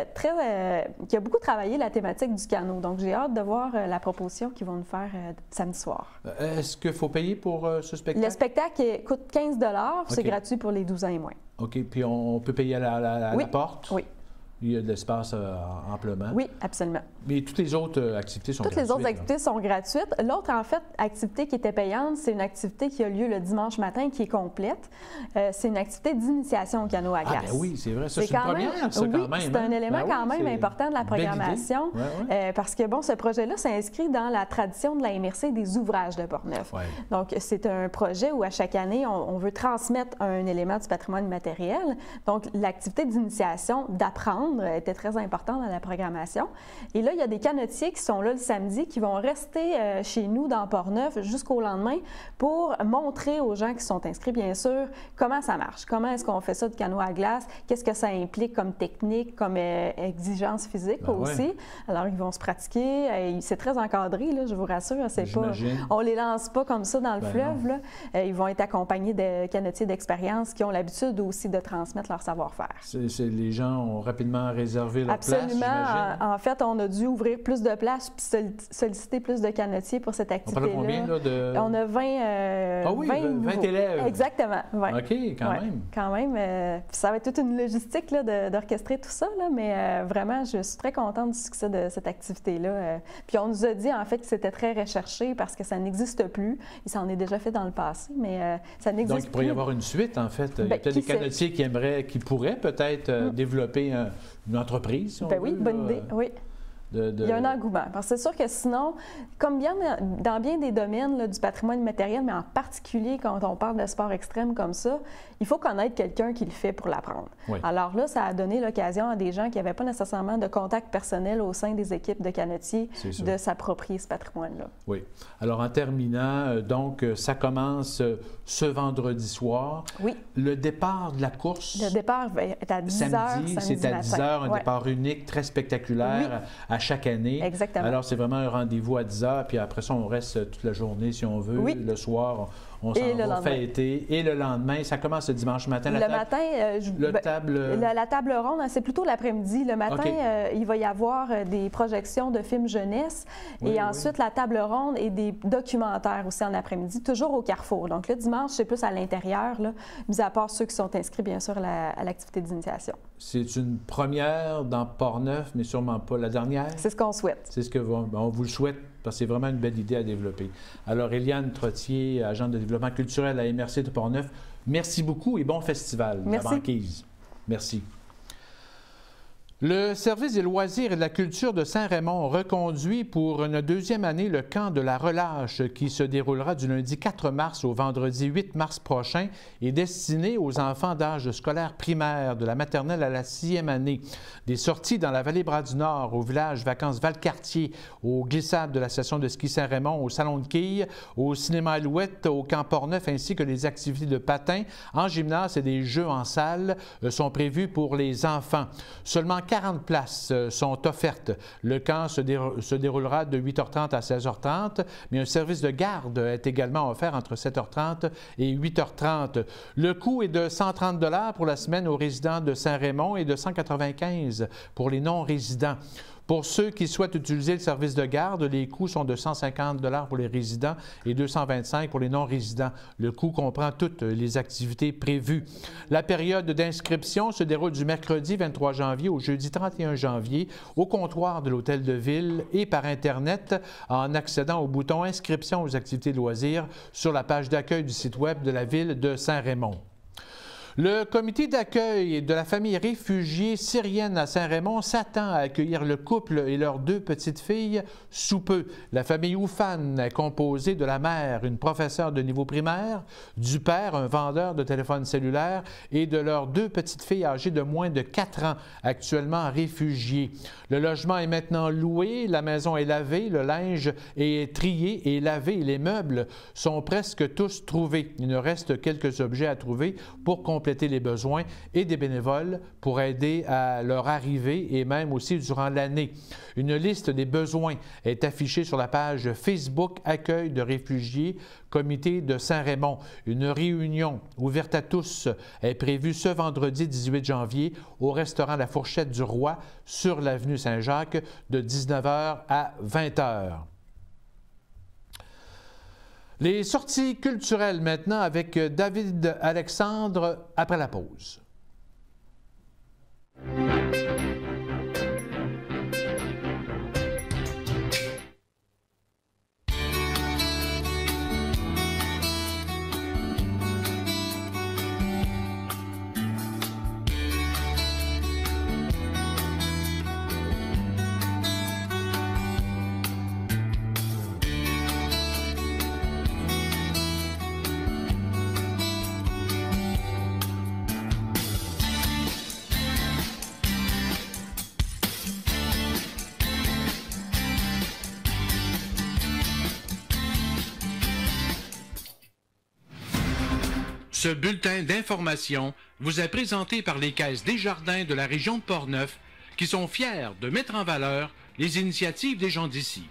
qui a beaucoup travaillé la thématique du canot. Donc, j'ai hâte de voir la proposition qu'ils vont nous faire samedi soir. Est-ce qu'il faut payer pour ce spectacle? Le spectacle coûte 15 $. C'est gratuit pour les 12 ans et moins. OK. Puis on peut payer à la porte? Oui. Il y a de l'espace amplement. Oui, absolument. Mais toutes les autres activités sont gratuites. Toutes les autres activités sont gratuites. L'autre, en fait, activité qui était payante, c'est une activité qui a lieu le dimanche matin, qui est complète. C'est une activité d'initiation au canot à glace. Ah, ben oui, c'est vrai. Ça, c'est une première, ça, quand même. C'est un élément quand même important de la programmation. Parce que, bon, ce projet-là s'inscrit dans la tradition de la MRC des ouvrages de Portneuf. Donc, c'est un projet où, à chaque année, on veut transmettre un élément du patrimoine immatériel. Donc, l'activité d'initiation, d'apprendre, était très importante dans la programmation. Et là, il y a des canotiers qui sont là le samedi, qui vont rester chez nous dans Portneuf jusqu'au lendemain pour montrer aux gens qui sont inscrits, bien sûr, comment ça marche, comment est-ce qu'on fait ça de canot à glace, qu'est-ce que ça implique comme technique, comme exigence physique aussi. Alors, ils vont se pratiquer. C'est très encadré, là, je vous rassure. On les lance pas comme ça dans le fleuve. Là. Ils vont être accompagnés de canotiers d'expérience qui ont l'habitude aussi de transmettre leur savoir-faire. Les gens ont rapidement réservé leur place, j'imagine. En fait, on a dû ouvrir plus de places puis solliciter plus de canotiers pour cette activité-là. On parle de combien, là, de... On a 20 élèves. Exactement. 20. OK, quand même. Quand même. Puis ça va être toute une logistique là, d'orchestrer tout ça, là, mais vraiment, je suis très contente du succès de cette activité-là. Puis on nous a dit, en fait, que c'était très recherché parce que ça n'existe plus. Il s'en est déjà fait dans le passé, mais ça n'existe plus. Donc, il pourrait y avoir une suite, en fait. Il y a peut-être des canotiers qui pourraient peut-être développer une entreprise, si on veut. Oui, bonne idée, oui. Il y a un engouement. Parce que c'est sûr que sinon, comme dans bien des domaines là, du patrimoine immatériel, mais en particulier quand on parle de sport extrême comme ça, il faut connaître quelqu'un qui le fait pour l'apprendre. Alors là, ça a donné l'occasion à des gens qui n'avaient pas nécessairement de contact personnel au sein des équipes de canotiers de s'approprier ce patrimoine-là. Oui. Alors, en terminant, donc, ça commence ce vendredi soir. Oui. Le départ de la course... Le départ est à 10 h samedi c'est à 10 h, un départ unique, très spectaculaire à chaque année. Exactement. Alors, c'est vraiment un rendez-vous à 10 h, puis après ça, on reste toute la journée, si on veut. Le soir, On s'en va fêter. Et le lendemain, ça commence le dimanche matin. La table ronde, c'est plutôt l'après-midi. Le matin, il va y avoir des projections de films jeunesse. Et ensuite, la table ronde et des documentaires aussi en après-midi, toujours au Carrefour. Donc le dimanche, c'est plus à l'intérieur, mis à part ceux qui sont inscrits, bien sûr, à l'activité d'initiation. C'est une première dans Portneuf, mais sûrement pas la dernière? C'est ce qu'on souhaite. C'est ce que on vous le souhaite, parce que c'est vraiment une belle idée à développer. Alors, Éliane Trottier, agente de développement culturel à MRC de Portneuf, merci beaucoup et bon festival. Merci. La banquise. Merci. Le service des loisirs et de la culture de Saint-Raymond reconduit pour une deuxième année le camp de la relâche qui se déroulera du lundi 4 mars au vendredi 8 mars prochain et destiné aux enfants d'âge scolaire primaire de la maternelle à la 6e année. Des sorties dans la vallée Bras-du-Nord, au village Vacances Valcartier, aux glissades de la station de ski Saint-Raymond, au salon de quilles, au cinéma Alouette, au camp Portneuf ainsi que les activités de patin en gymnase et des jeux en salle sont prévues pour les enfants. Seulement 40 places sont offertes. Le camp se déroulera de 8h30 à 16h30, mais un service de garde est également offert entre 7h30 et 8h30. Le coût est de 130 $ pour la semaine aux résidents de Saint-Raymond et de 195 pour les non-résidents. Pour ceux qui souhaitent utiliser le service de garde, les coûts sont de 150 $ pour les résidents et 225 pour les non-résidents. Le coût comprend toutes les activités prévues. La période d'inscription se déroule du mercredi 23 janvier au jeudi 31 janvier au comptoir de l'Hôtel de Ville et par Internet en accédant au bouton « Inscription aux activités de loisirs » sur la page d'accueil du site Web de la Ville de Saint-Raymond. Le comité d'accueil de la famille réfugiée syrienne à Saint-Raymond s'attend à accueillir le couple et leurs 2 petites filles sous peu. La famille Oufane est composée de la mère, une professeure de niveau primaire, du père, un vendeur de téléphones cellulaires, et de leurs 2 petites filles âgées de moins de 4 ans, actuellement réfugiées. Le logement est maintenant loué, la maison est lavée, le linge est trié et lavé et les meubles sont presque tous trouvés. Il nous reste quelques objets à trouver pour compléter les besoins et des bénévoles pour aider à leur arrivée et même aussi durant l'année. Une liste des besoins est affichée sur la page Facebook Accueil de réfugiés, Comité de Saint-Raymond. Une réunion ouverte à tous est prévue ce vendredi 18 janvier au restaurant La Fourchette du Roi sur l'avenue Saint-Jacques de 19h à 20h. Les sorties culturelles maintenant avec David Alexandre après la pause. Ce bulletin d'information vous est présenté par les Caisses Desjardins de la région de Portneuf qui sont fiers de mettre en valeur les initiatives des gens d'ici.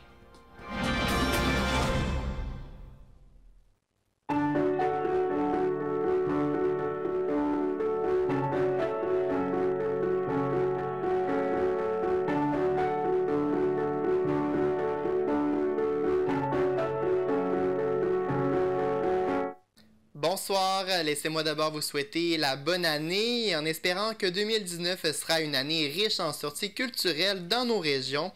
Bonsoir, laissez-moi d'abord vous souhaiter la bonne année en espérant que 2019 sera une année riche en sorties culturelles dans nos régions.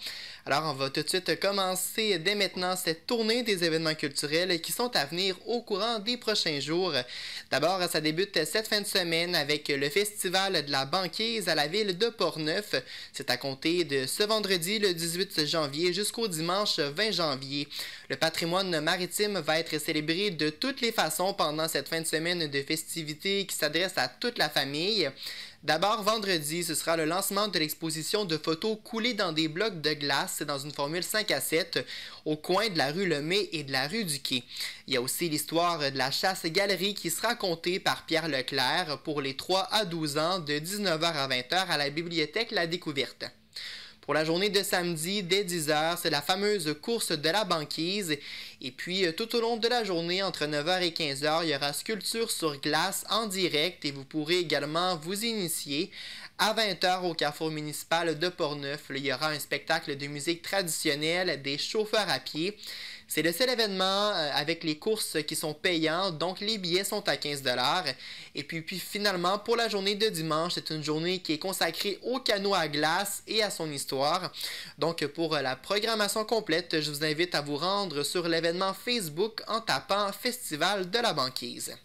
Alors on va tout de suite commencer dès maintenant cette tournée des événements culturels qui sont à venir au courant des prochains jours. D'abord, ça débute cette fin de semaine avec le Festival de la banquise à la ville de Portneuf. C'est à compter de ce vendredi le 18 janvier jusqu'au dimanche 20 janvier. Le patrimoine maritime va être célébré de toutes les façons pendant cette fin de semaine de festivités qui s'adresse à toute la famille. D'abord, vendredi, ce sera le lancement de l'exposition de photos coulées dans des blocs de glace dans une formule 5-7 au coin de la rue Lemay et de la rue du Quai. Il y a aussi l'histoire de la chasse-galerie qui sera contée par Pierre Leclerc pour les 3 à 12 ans de 19h à 20h à la bibliothèque La Découverte. Pour la journée de samedi, dès 10h, c'est la fameuse course de la banquise. Et puis, tout au long de la journée, entre 9h et 15h, il y aura sculpture sur glace en direct et vous pourrez également vous initier. À 20h, au carrefour municipal de Portneuf, il y aura un spectacle de musique traditionnelle, des chauffeurs à pied. C'est le seul événement avec les courses qui sont payantes, donc les billets sont à 15 $. Et puis finalement, pour la journée de dimanche, c'est une journée qui est consacrée au canot à glace et à son histoire. Donc pour la programmation complète, je vous invite à vous rendre sur l'événement Facebook en tapant Festival de la banquise.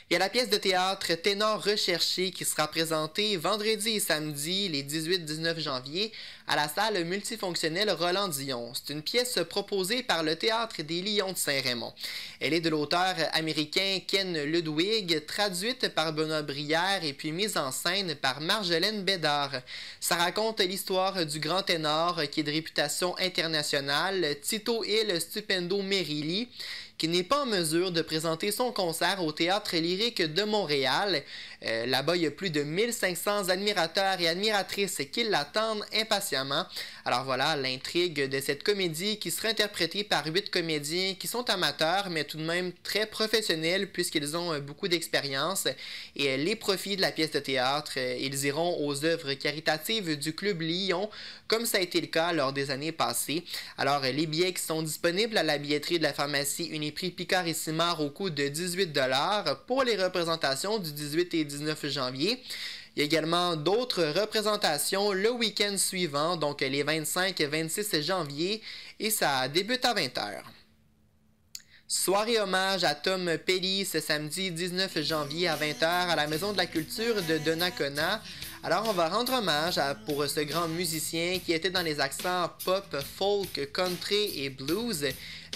Il y a la pièce de théâtre Ténor recherché qui sera présentée vendredi et samedi, les 18-19 janvier, à la salle multifonctionnelle Roland-Dion. C'est une pièce proposée par le Théâtre des Lions de Saint-Raymond. Elle est de l'auteur américain Ken Ludwig, traduite par Benoît Brière et puis mise en scène par Marjolaine Bédard. Ça raconte l'histoire du grand ténor qui est de réputation internationale, Tito Il Stupendo Merilli, qui n'est pas en mesure de présenter son concert au Théâtre lyrique de Montréal. Là-bas, il y a plus de 1500 admirateurs et admiratrices qui l'attendent impatiemment. Alors voilà l'intrigue de cette comédie qui sera interprétée par 8 comédiens qui sont amateurs, mais tout de même très professionnels puisqu'ils ont beaucoup d'expérience. Et les profits de la pièce de théâtre, ils iront aux œuvres caritatives du Club Lyon, comme ça a été le cas lors des années passées. Alors, les billets qui sont disponibles à la billetterie de la pharmacie Uniprix Picard et Simard au coût de 18 $ pour les représentations du 18 et 19 janvier. Il y a également d'autres représentations le week-end suivant, donc les 25 et 26 janvier, et ça débute à 20h. Soirée hommage à Tom Pelly ce samedi 19 janvier à 20h à la Maison de la Culture de Donnacona. Alors on va rendre hommage pour ce grand musicien qui était dans les accents pop, folk, country et blues.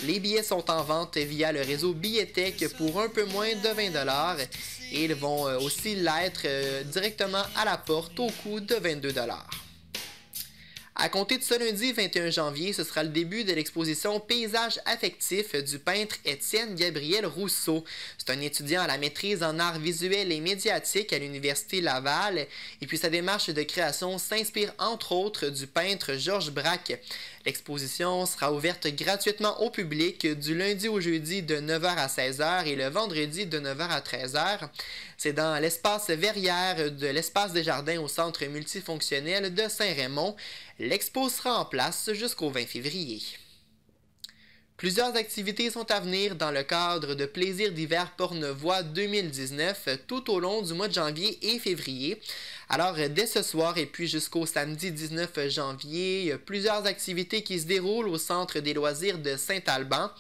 Les billets sont en vente via le réseau Billetech pour un peu moins de 20 $ et ils vont aussi l'être directement à la porte au coût de 22 $. À compter de ce lundi 21 janvier, ce sera le début de l'exposition Paysages affectifs du peintre Étienne Gabriel Rousseau. C'est un étudiant à la maîtrise en arts visuels et médiatiques à l'Université Laval. Et puis sa démarche de création s'inspire entre autres du peintre Georges Braque. L'exposition sera ouverte gratuitement au public du lundi au jeudi de 9h à 16h et le vendredi de 9h à 13h. C'est dans l'espace verrière de l'Espace des Jardins au Centre multifonctionnel de Saint-Raymond. L'expo sera en place jusqu'au 20 février. Plusieurs activités sont à venir dans le cadre de Plaisirs d'hiver Portneuvois 2019 tout au long du mois de janvier et février. Alors, dès ce soir et puis jusqu'au samedi 19 janvier, il y a plusieurs activités qui se déroulent au Centre des loisirs de Saint-Alban,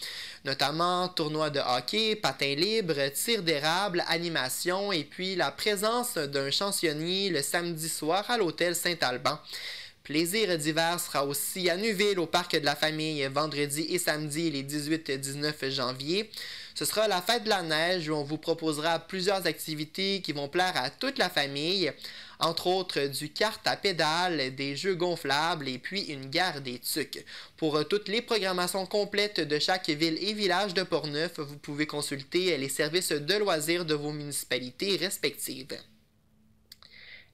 notamment tournois de hockey, patins libres, tir d'érable, animation et puis la présence d'un chansonnier le samedi soir à l'hôtel Saint-Alban. Plaisir d'hiver sera aussi à Neuville au Parc de la Famille vendredi et samedi les 18 et 19 janvier. Ce sera la fête de la neige où on vous proposera plusieurs activités qui vont plaire à toute la famille, entre autres du kart à pédales, des jeux gonflables et puis une gare des tucs. Pour toutes les programmations complètes de chaque ville et village de Portneuf, vous pouvez consulter les services de loisirs de vos municipalités respectives.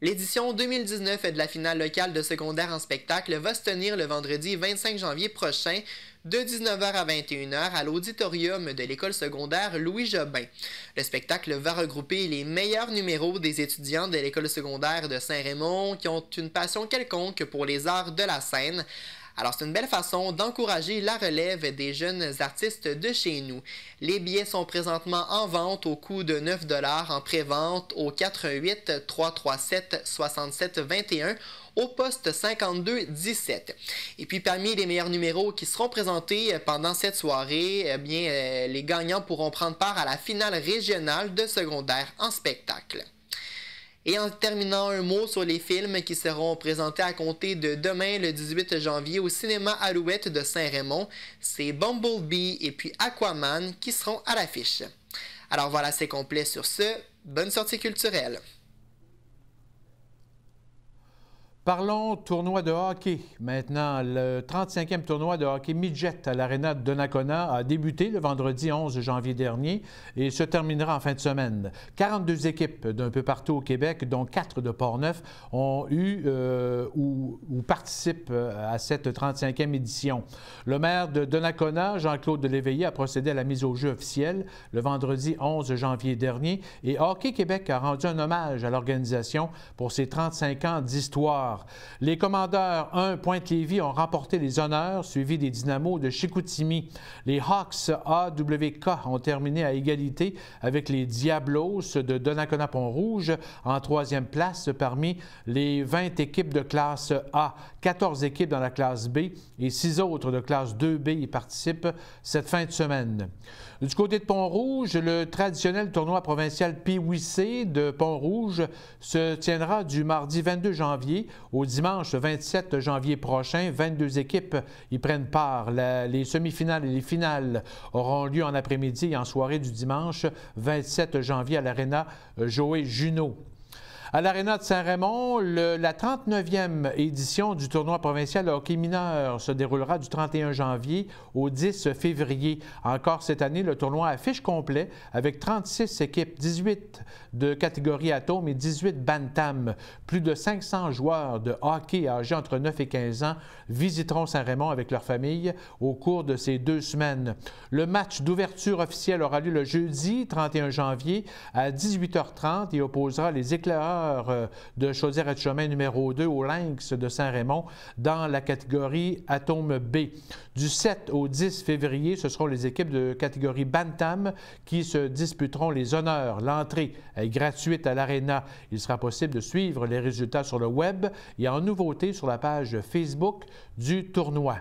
L'édition 2019 de la finale locale de secondaire en spectacle va se tenir le vendredi 25 janvier prochain de 19h à 21h à l'auditorium de l'école secondaire Louis Jobin. Le spectacle va regrouper les meilleurs numéros des étudiants de l'école secondaire de Saint-Raymond qui ont une passion quelconque pour les arts de la scène. Alors, c'est une belle façon d'encourager la relève des jeunes artistes de chez nous. Les billets sont présentement en vente au coût de 9 $ en pré-vente au 88 337 67 21 au poste 52 17. Et puis, parmi les meilleurs numéros qui seront présentés pendant cette soirée, eh bien, les gagnants pourront prendre part à la finale régionale de secondaire en spectacle. Et en terminant, un mot sur les films qui seront présentés à compter de demain, le 18 janvier, au cinéma Alouette de Saint-Raymond. C'est Bumblebee et puis Aquaman qui seront à l'affiche. Alors voilà, c'est complet sur ce. Bonne sortie culturelle! Parlons tournoi de hockey. Maintenant, le 35e tournoi de hockey midget à l'Arena de Donnacona a débuté le vendredi 11 janvier dernier et se terminera en fin de semaine. 42 équipes d'un peu partout au Québec, dont 4 de Portneuf, ont eu ou participent à cette 35e édition. Le maire de Donnacona, Jean-Claude Léveillé, a procédé à la mise au jeu officielle le vendredi 11 janvier dernier et Hockey Québec a rendu un hommage à l'organisation pour ses 35 ans d'histoire. Les commandeurs 1 Pointe-Lévis ont remporté les honneurs, suivis des Dynamos de Chicoutimi. Les Hawks AWK ont terminé à égalité avec les Diablos de Donnacona-Pont-Rouge en 3e place parmi les 20 équipes de classe A. 14 équipes dans la classe B et 6 autres de classe 2B y participent cette fin de semaine. Du côté de Pont-Rouge, le traditionnel tournoi provincial Pee-Wee-C de Pont-Rouge se tiendra du mardi 22 janvier au dimanche 27 janvier prochain. 22 équipes y prennent part. Les semi-finales et les finales auront lieu en après-midi et en soirée du dimanche 27 janvier à l'Aréna Joël Junot. À l'Aréna de Saint-Raymond, la 39e édition du tournoi provincial de hockey mineur se déroulera du 31 janvier au 10 février. Encore cette année, le tournoi affiche complet avec 36 équipes, 18 de catégorie atome et 18 bantam. Plus de 500 joueurs de hockey âgés entre 9 et 15 ans visiteront Saint-Raymond avec leur famille au cours de ces 2 semaines. Le match d'ouverture officiel aura lieu le jeudi 31 janvier à 18h30 et opposera les Éclaireurs de Chaudière-et-Chemin numéro 2 au Lynx de Saint-Raymond dans la catégorie Atome B. Du 7 au 10 février, ce seront les équipes de catégorie Bantam qui se disputeront les honneurs. L'entrée est gratuite à l'Aréna. Il sera possible de suivre les résultats sur le web et en nouveauté sur la page Facebook du tournoi.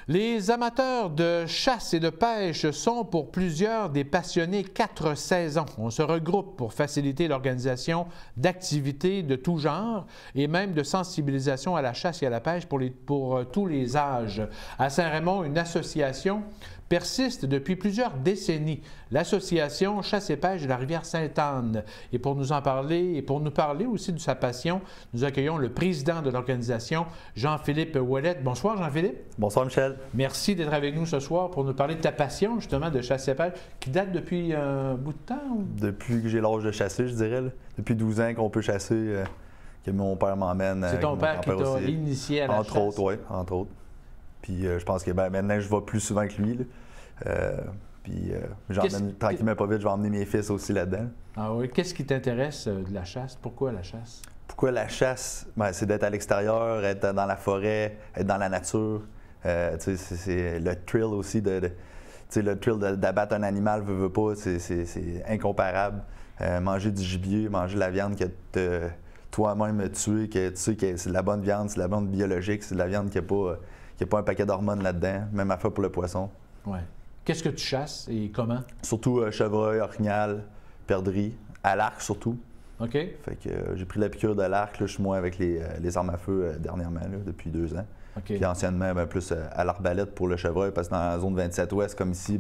Les amateurs de chasse et de pêche sont pour plusieurs des passionnés 4 saisons. On se regroupe pour faciliter l'organisation d'activités de tout genre et même de sensibilisation à la chasse et à la pêche pour tous les âges. À Saint-Raymond, une association persiste depuis plusieurs décennies, l'association Chasse et pêche de la rivière Sainte-Anne. Et pour nous en parler et pour nous parler aussi de sa passion, nous accueillons le président de l'organisation, Jean-Philippe Ouellette. Bonsoir Jean-Philippe. Bonsoir Michel. Merci d'être avec nous ce soir pour nous parler de ta passion justement de chasse et pêche qui date depuis un bout de temps. Ou? Depuis que j'ai l'âge de chasser, je dirais. Là. Depuis 12 ans qu'on peut chasser, que mon père m'emmène. C'est ton père qui t'a initié à la chasse? Entre autres, oui, entre autres. Puis je pense que maintenant, je vais plus souvent que lui. J'emmène tranquillement pas vite, je vais emmener mes fils aussi là-dedans. Ah oui. Qu'est-ce qui t'intéresse de la chasse? Pourquoi la chasse? Pourquoi la chasse? Ben, c'est d'être à l'extérieur, être dans la forêt, être dans la nature. C'est le thrill aussi le thrill d'abattre un animal, veut pas, c'est incomparable. Manger du gibier, manger de la viande que toi-même tué, que tu sais que c'est de la bonne viande, c'est de la viande biologique, c'est de la viande qui n'a pas un paquet d'hormones là-dedans, même affaire pour le poisson. Oui. Qu'est-ce que tu chasses et comment? Surtout chevreuil, orignal, perdrix, à l'arc surtout. OK. Fait que j'ai pris la piqûre de l'arc, je suis moins avec les armes à feu dernièrement, là, depuis 2 ans. Okay. Puis anciennement, plus à l'arbalète pour le chevreuil, parce que dans la zone 27 ouest, comme ici,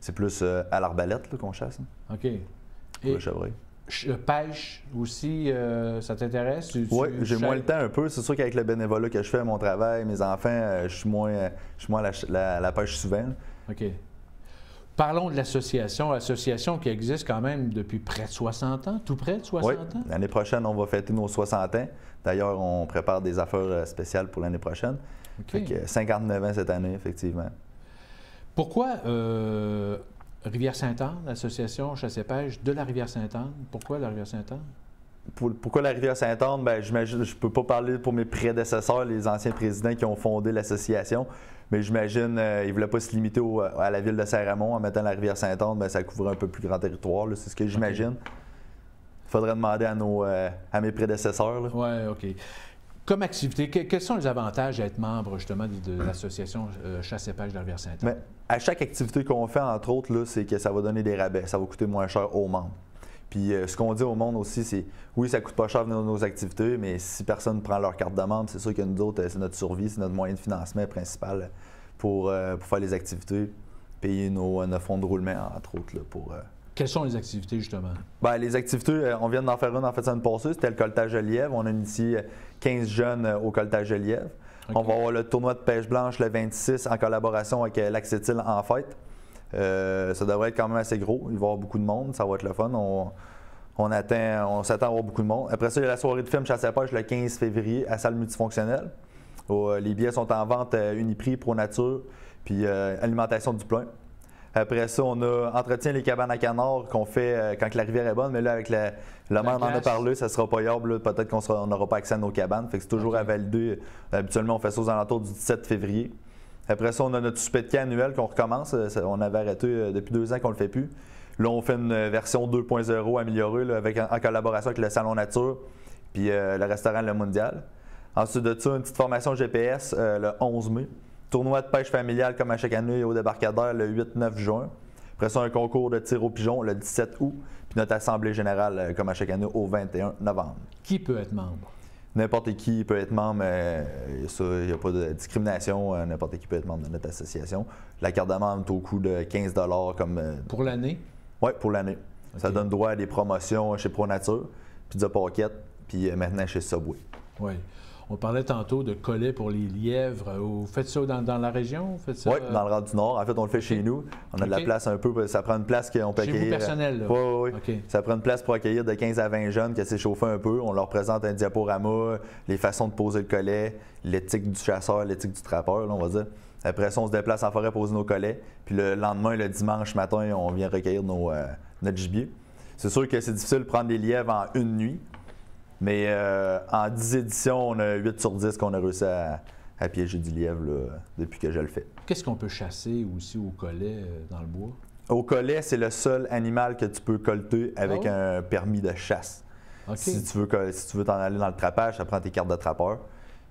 c'est plus à l'arbalète qu'on chasse. Hein, OK. Pour le chevreuil. Pêche aussi, ça t'intéresse? Oui, j'ai moins le temps un peu. C'est sûr qu'avec le bénévolat que je fais, mon travail, mes enfants, je suis moins à la pêche souvent. Là. OK. Parlons de l'association qui existe quand même depuis près de 60 ans, tout près de 60 ans? L'année prochaine, on va fêter nos 60 ans. D'ailleurs, on prépare des affaires spéciales pour l'année prochaine. Okay. Fait que 59 ans cette année, effectivement. Pourquoi Rivière-Sainte-Anne, l'association Chasse et pêche de la Rivière-Sainte-Anne? Pourquoi la Rivière-Sainte-Anne? Pourquoi la Rivière-Sainte-Anne? J'imagine, je ne peux pas parler pour mes prédécesseurs, les anciens présidents qui ont fondé l'association, mais j'imagine qu'ils ne voulaient pas se limiter à la ville de Saint-Raymond en mettant la Rivière-Sainte-Anne, ça couvrait un peu plus grand territoire, c'est ce que j'imagine. Il faudrait demander à mes prédécesseurs. Oui, OK. Comme activité, quels sont les avantages à être membre justement de l'association Chasse et pêche de la Rivière-Sainte-Anne? À chaque activité qu'on fait, entre autres, c'est que ça va donner des rabais, ça va coûter moins cher aux membres. Puis ce qu'on dit au monde aussi, c'est oui, ça coûte pas cher venir dans nos activités, mais si personne ne prend leur carte de membre, c'est sûr que nous autres, c'est notre survie, c'est notre moyen de financement principal pour faire les activités, payer nos fonds de roulement, entre autres, là, pour Quelles sont les activités, justement? Bien, les activités, on vient d'en faire une en fait semaine passée, c'était le coltage de lièvre. On a initié 15 jeunes au coltage de lièvre. Okay. On va avoir le tournoi de pêche blanche le 26 en collaboration avec l'Accétil en fête. Ça devrait être quand même assez gros. Il va y avoir beaucoup de monde, ça va être le fun. On s'attend à avoir beaucoup de monde. Après ça, il y a la soirée de film chasse à pêche le 15 février à salle multifonctionnelle. Les billets sont en vente Uniprix, Pro Nature, puis alimentation du plein. Après ça, on a entretien les cabanes à canards qu'on fait quand la rivière est bonne, mais là, avec le maire en a parlé, ça sera pas viable. Peut-être qu'on n'aura pas accès à nos cabanes. Fait que c'est toujours à valider. Habituellement, on fait ça aux alentours du 17 février. Après ça, on a notre souper de camp annuel qu'on recommence. On avait arrêté depuis 2 ans qu'on le fait plus. Là, on fait une version 2.0 améliorée là, en collaboration avec le Salon Nature puis le restaurant Le Mondial. Ensuite de ça, une petite formation GPS le 11 mai. Tournoi de pêche familiale comme à chaque année au débarcadère le 8-9 juin. Après ça, un concours de tir au pigeon le 17 août. Puis notre assemblée générale comme à chaque année au 21 novembre. Qui peut être membre? N'importe qui peut être membre. Il n'y a pas de discrimination. N'importe qui peut être membre de notre association. La carte de membre est au coût de 15 $. Comme, pour l'année? Oui, pour l'année. Okay. Ça donne droit à des promotions chez Pro Nature, Pizza Pocket, puis maintenant chez Subway. Oui. On parlait tantôt de collets pour les lièvres. Vous faites ça dans la région? Oui, dans le Rang du Nord. En fait, on le fait chez nous. On a de la place un peu. Ça prend une place qu'on peut accueillir. Chez vous personnel, là? Oui. Okay. Ça prend une place pour accueillir de 15 à 20 jeunes qui s'échauffent un peu. On leur présente un diaporama, les façons de poser le collet, l'éthique du chasseur, l'éthique du trappeur, là, on va dire. Après ça, on se déplace en forêt poser nos collets. Puis le lendemain, le dimanche matin, on vient recueillir notre gibier. C'est sûr que c'est difficile de prendre des lièvres en une nuit. Mais en 10 éditions, on a 8 sur 10 qu'on a réussi à piéger du lièvre là, depuis que je le fais. Qu'est-ce qu'on peut chasser aussi au collet dans le bois? Au collet, c'est le seul animal que tu peux colleter avec un permis de chasse. Okay. Si tu veux t'en aller dans le trappage, ça prend tes cartes de trappeur.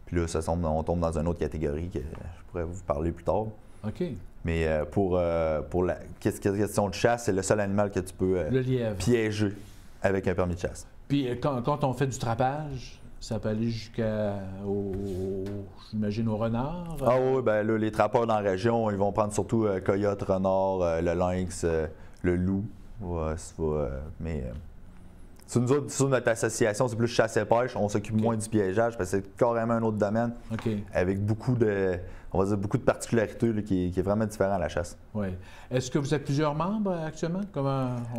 Puis là, on tombe dans une autre catégorie que je pourrais vous parler plus tard. OK. Mais pour la question de chasse, c'est le seul animal que tu peux piéger avec un permis de chasse. Puis quand on fait du trappage, ça peut aller j'imagine, au renard? Ah oui, bien là, les trappeurs dans la région, ils vont prendre surtout coyote, renard, le lynx, le loup. Mais sur notre association, c'est plus chasse et pêche. On s'occupe moins du piégeage parce que c'est carrément un autre domaine avec beaucoup de particularités là, qui est vraiment différent à la chasse. Oui. Est-ce que vous êtes plusieurs membres actuellement?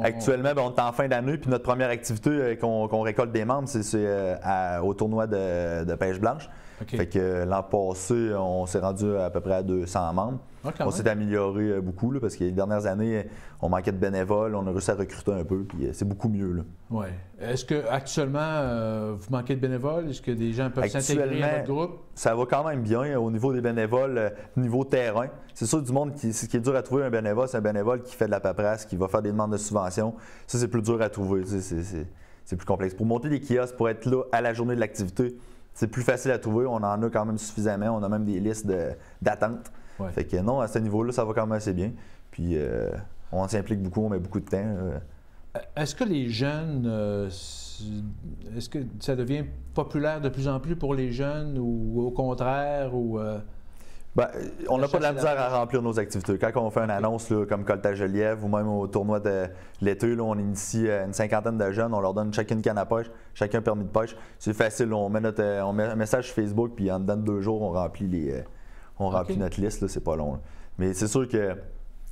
Actuellement, on est en fin d'année, puis notre première activité qu'on récolte des membres, c'est au tournoi de pêche blanche. Okay. Fait que l'an passé, on s'est rendu à peu près à 200 membres. On s'est amélioré beaucoup là, parce que les dernières années, on manquait de bénévoles, on a réussi à recruter un peu, puis c'est beaucoup mieux. Oui. Est-ce qu'actuellement, vous manquez de bénévoles? Est-ce que des gens peuvent s'intégrer à votre groupe? Ça va quand même bien au niveau des bénévoles, niveau terrain. C'est sûr, du monde, ce qui est dur à trouver un bénévole, c'est un bénévole qui fait de la paperasse, qui va faire des demandes de subventions. Ça, c'est plus dur à trouver. C'est plus complexe. Pour monter des kiosques, pour être là à la journée de l'activité, c'est plus facile à trouver. On en a quand même suffisamment. On a même des listes d'attente. Ouais. Fait que non, à ce niveau-là, ça va quand même assez bien. Puis on s'implique beaucoup, on met beaucoup de temps. Est-ce que les jeunes, est-ce que ça devient populaire de plus en plus pour les jeunes ou au contraire? Bien, on n'a pas de la misère à remplir nos activités. Quand on fait une annonce là, comme coltage de lièvre ou même au tournoi de l'été, on initie une cinquantaine de jeunes, on leur donne chacun une canne à pêche, chacun un permis de pêche. C'est facile, on met un message sur Facebook, puis en dedans de 2 jours, on remplit notre liste, c'est pas long. Là. Mais c'est sûr que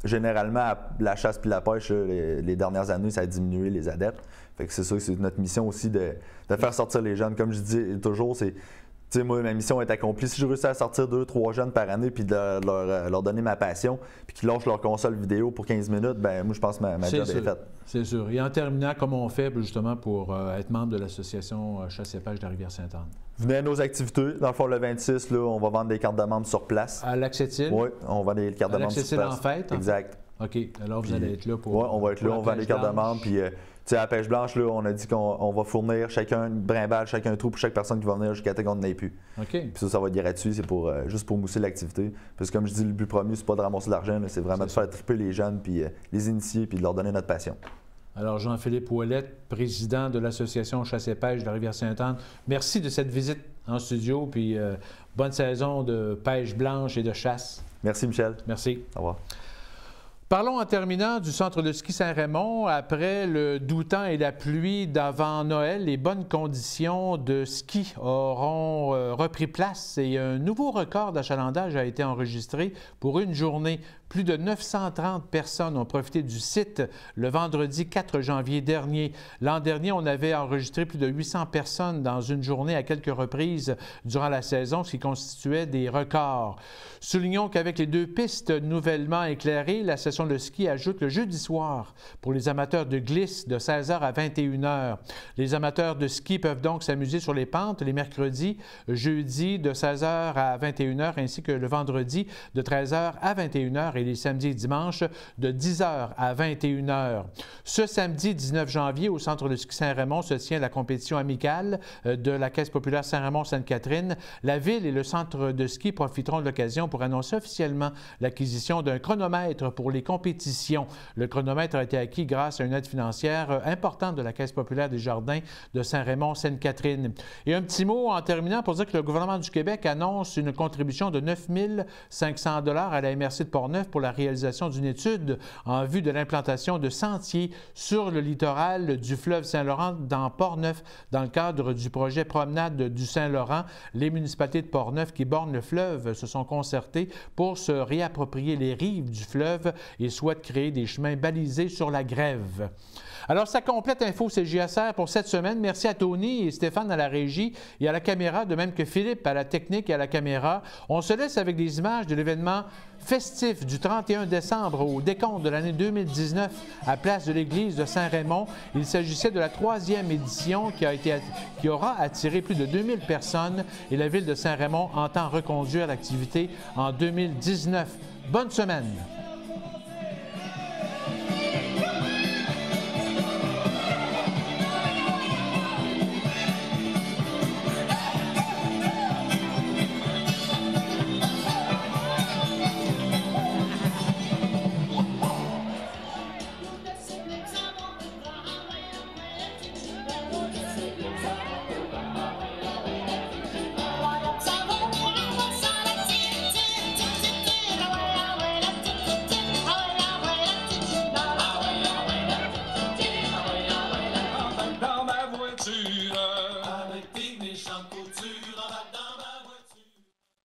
généralement, la chasse puis la pêche, les dernières années, ça a diminué les adeptes. Fait que c'est sûr que c'est notre mission aussi de faire sortir les jeunes. Comme je dis toujours, moi, ma mission est accomplie. Si je réussis à sortir 2-3 jeunes par année puis de leur donner ma passion puis qu'ils lâchent leur console vidéo pour 15 minutes, ben moi, je pense que ma job est faite. C'est sûr. Et en terminant, comment on fait justement pour être membre de l'association Chasse et pêche de la Rivière-Sainte-Anne? Venez à nos activités. Dans le fond, le 26, là, on va vendre des cartes de membres sur place. À l'Accétil? Oui, on vend des cartes de membres sur place. À l'Accétil en fête? Exact. OK. Alors, vous allez être là pour... Oui, on va être là. On vend des cartes de membres. Puis, à la pêche blanche, là, on a dit qu'on va fournir chacun une brimballe, chacun un trou pour chaque personne qui va venir jusqu'à temps qu'on n'en ait plus. OK. Puis ça va être gratuit. C'est juste pour mousser l'activité. Parce que, comme je dis, le but premier, c'est pas de ramasser de l'argent. C'est vraiment de faire triper les jeunes, puis les initier, puis de leur donner notre passion. Alors, Jean-Philippe Ouellette, président de l'Association Chasse et pêche de la Rivière-Sainte-Anne, merci de cette visite en studio, puis bonne saison de pêche blanche et de chasse. Merci, Michel. Merci. Au revoir. Parlons en terminant du centre de ski Saint-Raymond. Après le doux temps et la pluie d'avant Noël, les bonnes conditions de ski auront repris place et un nouveau record d'achalandage a été enregistré pour une journée. Plus de 930 personnes ont profité du site le vendredi 4 janvier dernier. L'an dernier, on avait enregistré plus de 800 personnes dans une journée à quelques reprises durant la saison, ce qui constituait des records. Soulignons qu'avec les 2 pistes nouvellement éclairées, la session de ski ajoute le jeudi soir pour les amateurs de glisse de 16h à 21h. Les amateurs de ski peuvent donc s'amuser sur les pentes les mercredis, jeudi de 16h à 21h ainsi que le vendredi de 13h à 21h et les samedis et dimanches de 10h à 21h. Ce samedi 19 janvier, au centre de ski Saint-Raymond, se tient la compétition amicale de la Caisse populaire Saint-Raymond-Sainte-Catherine. La ville et le centre de ski profiteront de l'occasion pour annoncer officiellement l'acquisition d'un chronomètre pour les compétitions. Le chronomètre a été acquis grâce à une aide financière importante de la Caisse populaire des Jardins de Saint-Raymond-Sainte-Catherine. Et un petit mot en terminant pour dire que le gouvernement du Québec annonce une contribution de 9 500 $ à la MRC de Portneuf pour la réalisation d'une étude en vue de l'implantation de sentiers sur le littoral du fleuve Saint-Laurent dans Portneuf dans le cadre du projet Promenade du Saint-Laurent. Les municipalités de Portneuf qui bornent le fleuve se sont concertées pour se réapproprier les rives du fleuve et souhaitent créer des chemins balisés sur la grève. Alors, ça complète Info CJSR pour cette semaine. Merci à Tony et Stéphane à la régie et à la caméra, de même que Philippe à la technique et à la caméra. On se laisse avec des images de l'événement festif du 31 décembre au décompte de l'année 2019 à Place de l'Église de Saint-Raymond. Il s'agissait de la 3e édition qui aura attiré plus de 2000 personnes et la ville de Saint-Raymond entend reconduire l'activité en 2019. Bonne semaine!